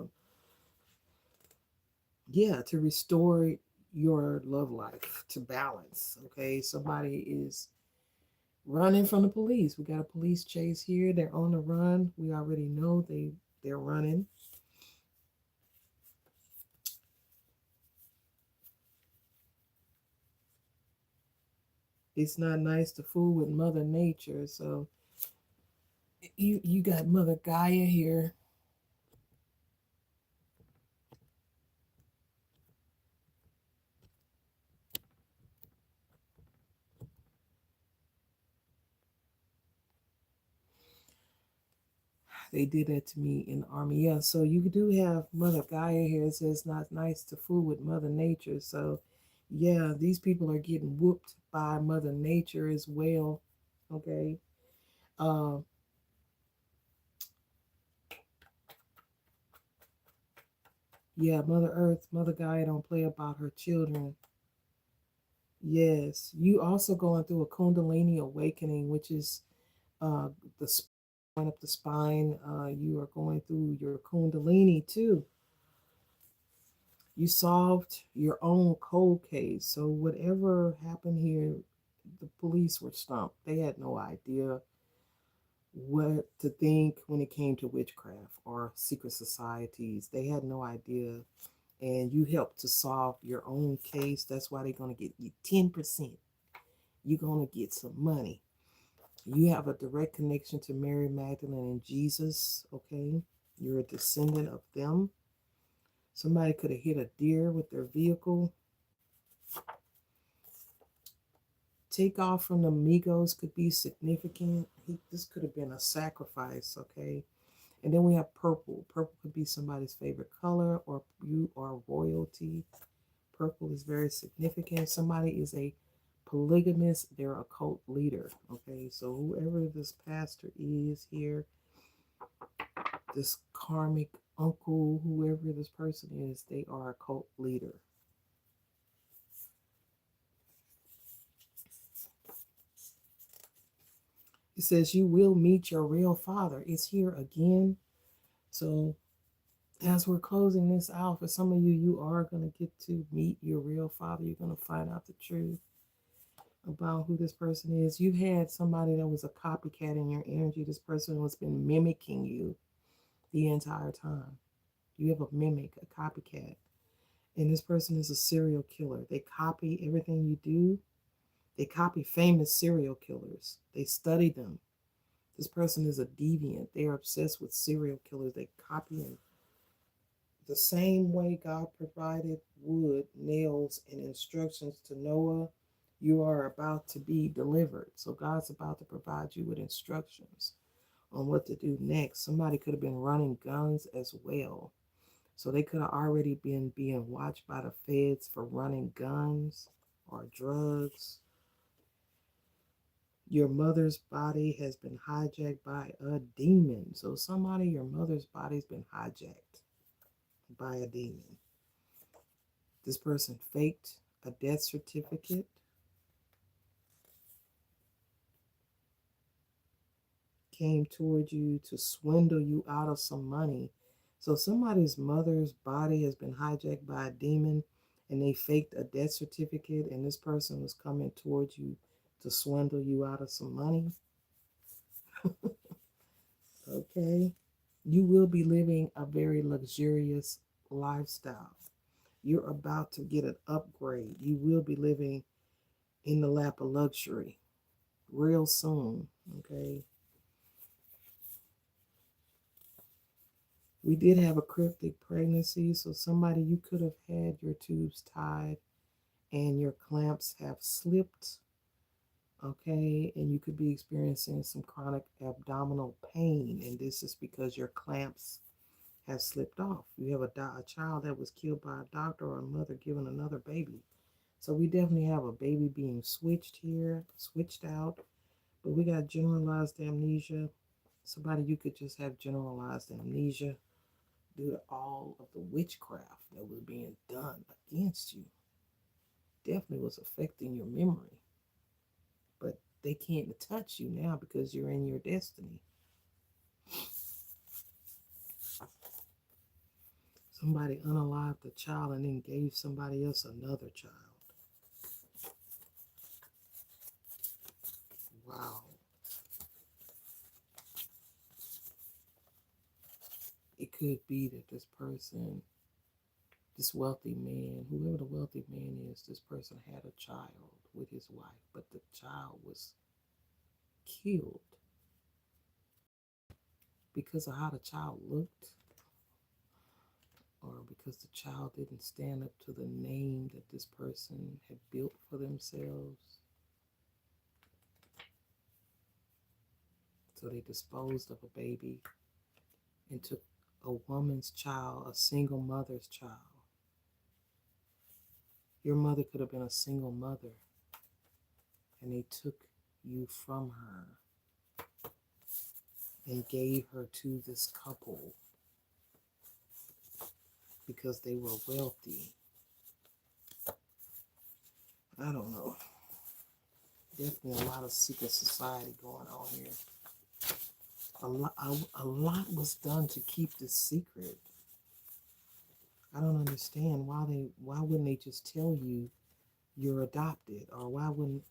yeah, to restore your love life to balance. Okay, somebody is running from the police. We got a police chase here. They're on the run. We already know they're running. It's not nice to fool with Mother Nature. So you got Mother Gaia here. They did that to me in the army. Yeah, so you do have Mother Gaia here. It says not nice to fool with Mother Nature. So yeah, these people are getting whooped by Mother Nature as well. Okay. Uh, yeah, Mother Earth, Mother Gaia don't play about her children. Yes, you also going through a Kundalini awakening, which is uh, the spine up the spine. You are going through your Kundalini too. You solved your own cold case. So whatever happened here, the police were stumped. They had no idea what to think when it came to witchcraft or secret societies. They had no idea. And you helped to solve your own case. That's why they're going to get you 10%. You're going to get some money. You have a direct connection to Mary Magdalene and Jesus, okay? You're a descendant of them. Somebody could have hit a deer with their vehicle. Take off from the Migos could be significant. This could have been a sacrifice, okay? And then we have purple. Purple could be somebody's favorite color, or you are royalty. Purple is very significant. Somebody is a polygamist, they're a cult leader, okay? So whoever this pastor is here, this karmic uncle, whoever this person is, they are a cult leader. It says you will meet your real father. It's here again. So as we're closing this out, for some of you, you are going to get to meet your real father. You're going to find out the truth about who this person is. You had somebody that was a copycat in your energy. This person has been mimicking you the entire time. You have a mimic, a copycat. And this person is a serial killer. They copy everything you do. They copy famous serial killers. They study them. This person is a deviant. They are obsessed with serial killers. They copy them. The same way God provided wood, nails, and instructions to Noah, you are about to be delivered. So God's about to provide you with instructions on what to do next. Somebody could have been running guns as well. So they could have already been being watched by the feds for running guns or drugs. Your mother's body has been hijacked by a demon. So somebody, your mother's body's been hijacked by a demon. This person faked a death certificate. came toward you to swindle you out of some money. So somebody's mother's body has been hijacked by a demon and they faked a death certificate and this person was coming towards you to swindle you out of some money. Okay. You will be living a very luxurious lifestyle. You're about to get an upgrade. You will be living in the lap of luxury real soon. Okay. We did have a cryptic pregnancy, so somebody, you could have had your tubes tied and your clamps have slipped, okay, and you could be experiencing some chronic abdominal pain, and this is because your clamps have slipped off. You have a child that was killed by a doctor or a mother giving another baby. So we definitely have a baby being switched here, switched out, but we got generalized amnesia. Somebody, you could just have generalized amnesia due to all of the witchcraft that was being done against you. Definitely was affecting your memory. But they can't touch you now because you're in your destiny. Somebody unalived a child and then gave somebody else another child. Wow. It could be that this person, this wealthy man, whoever the wealthy man is, this person had a child with his wife, but the child was killed because of how the child looked or because the child didn't stand up to the name that this person had built for themselves. So they disposed of a baby and took a woman's child, a single mother's child. Your mother could have been a single mother, and they took you from her and gave her to this couple because they were wealthy. I don't know. Definitely a lot of secret society going on here. A lot was done to keep this secret. I don't understand why wouldn't they just tell you you're adopted, or why wouldn't,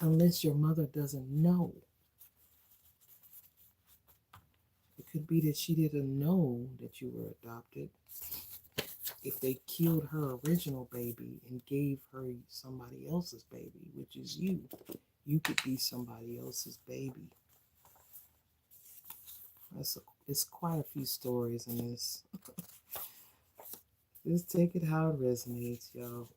unless your mother doesn't know. It could be that she didn't know that you were adopted. If they killed her original baby and gave her somebody else's baby, which is you, you could be somebody else's baby. It's quite a few stories in this. Just take it how it resonates, y'all.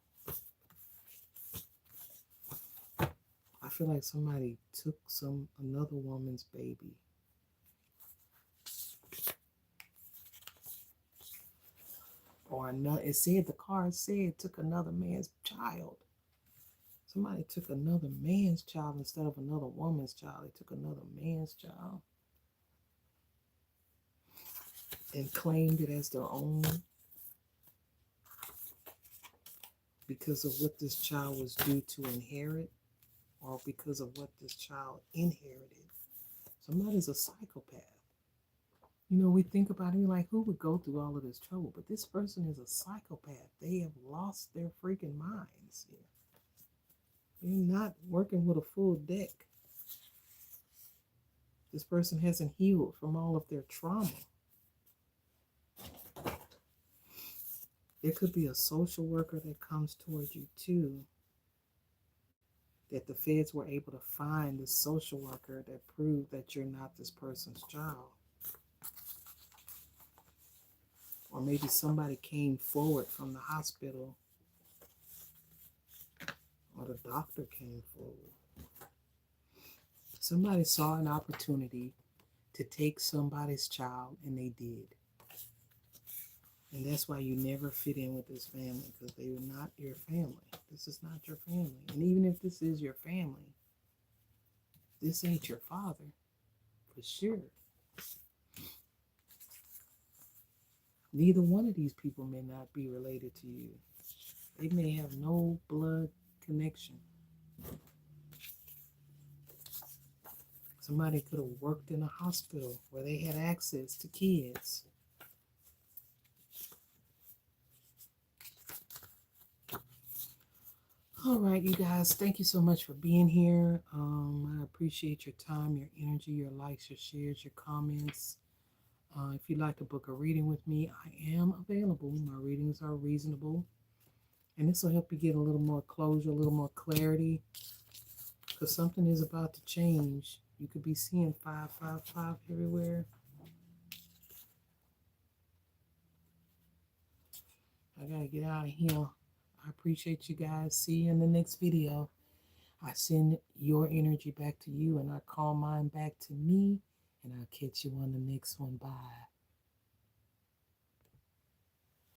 I feel like somebody took another woman's baby. Or it said, the card said, took another man's child. Somebody took another man's child instead of another woman's child. They took another man's child and claimed it as their own because of what this child was due to inherit, or because of what this child inherited. Somebody's a psychopath. You know, we think about it, like, who would go through all of this trouble? But this person is a psychopath. They have lost their freaking minds here. They're not working with a full deck. This person hasn't healed from all of their trauma. There could be a social worker that comes towards you too, that the feds were able to find this social worker that proved that you're not this person's child. Or maybe somebody came forward from the hospital, or the doctor came forward. Somebody saw an opportunity to take somebody's child, and they did. And that's why you never fit in with this family, because they are not your family. This is not your family. And even if this is your family, this ain't your father, for sure. Neither one of these people may not be related to you. They may have no blood connection. Somebody could have worked in a hospital where they had access to kids. All right, you guys, thank you so much for being here. I appreciate your time, your energy, your likes, your shares, your comments. If you'd like to book a reading with me, I am available. My readings are reasonable. And this will help you get a little more closure, a little more clarity, because something is about to change. You could be seeing 555 everywhere. I got to get out of here. I appreciate you guys. See you in the next video. I send your energy back to you, and I call mine back to me, and I'll catch you on the next one. Bye.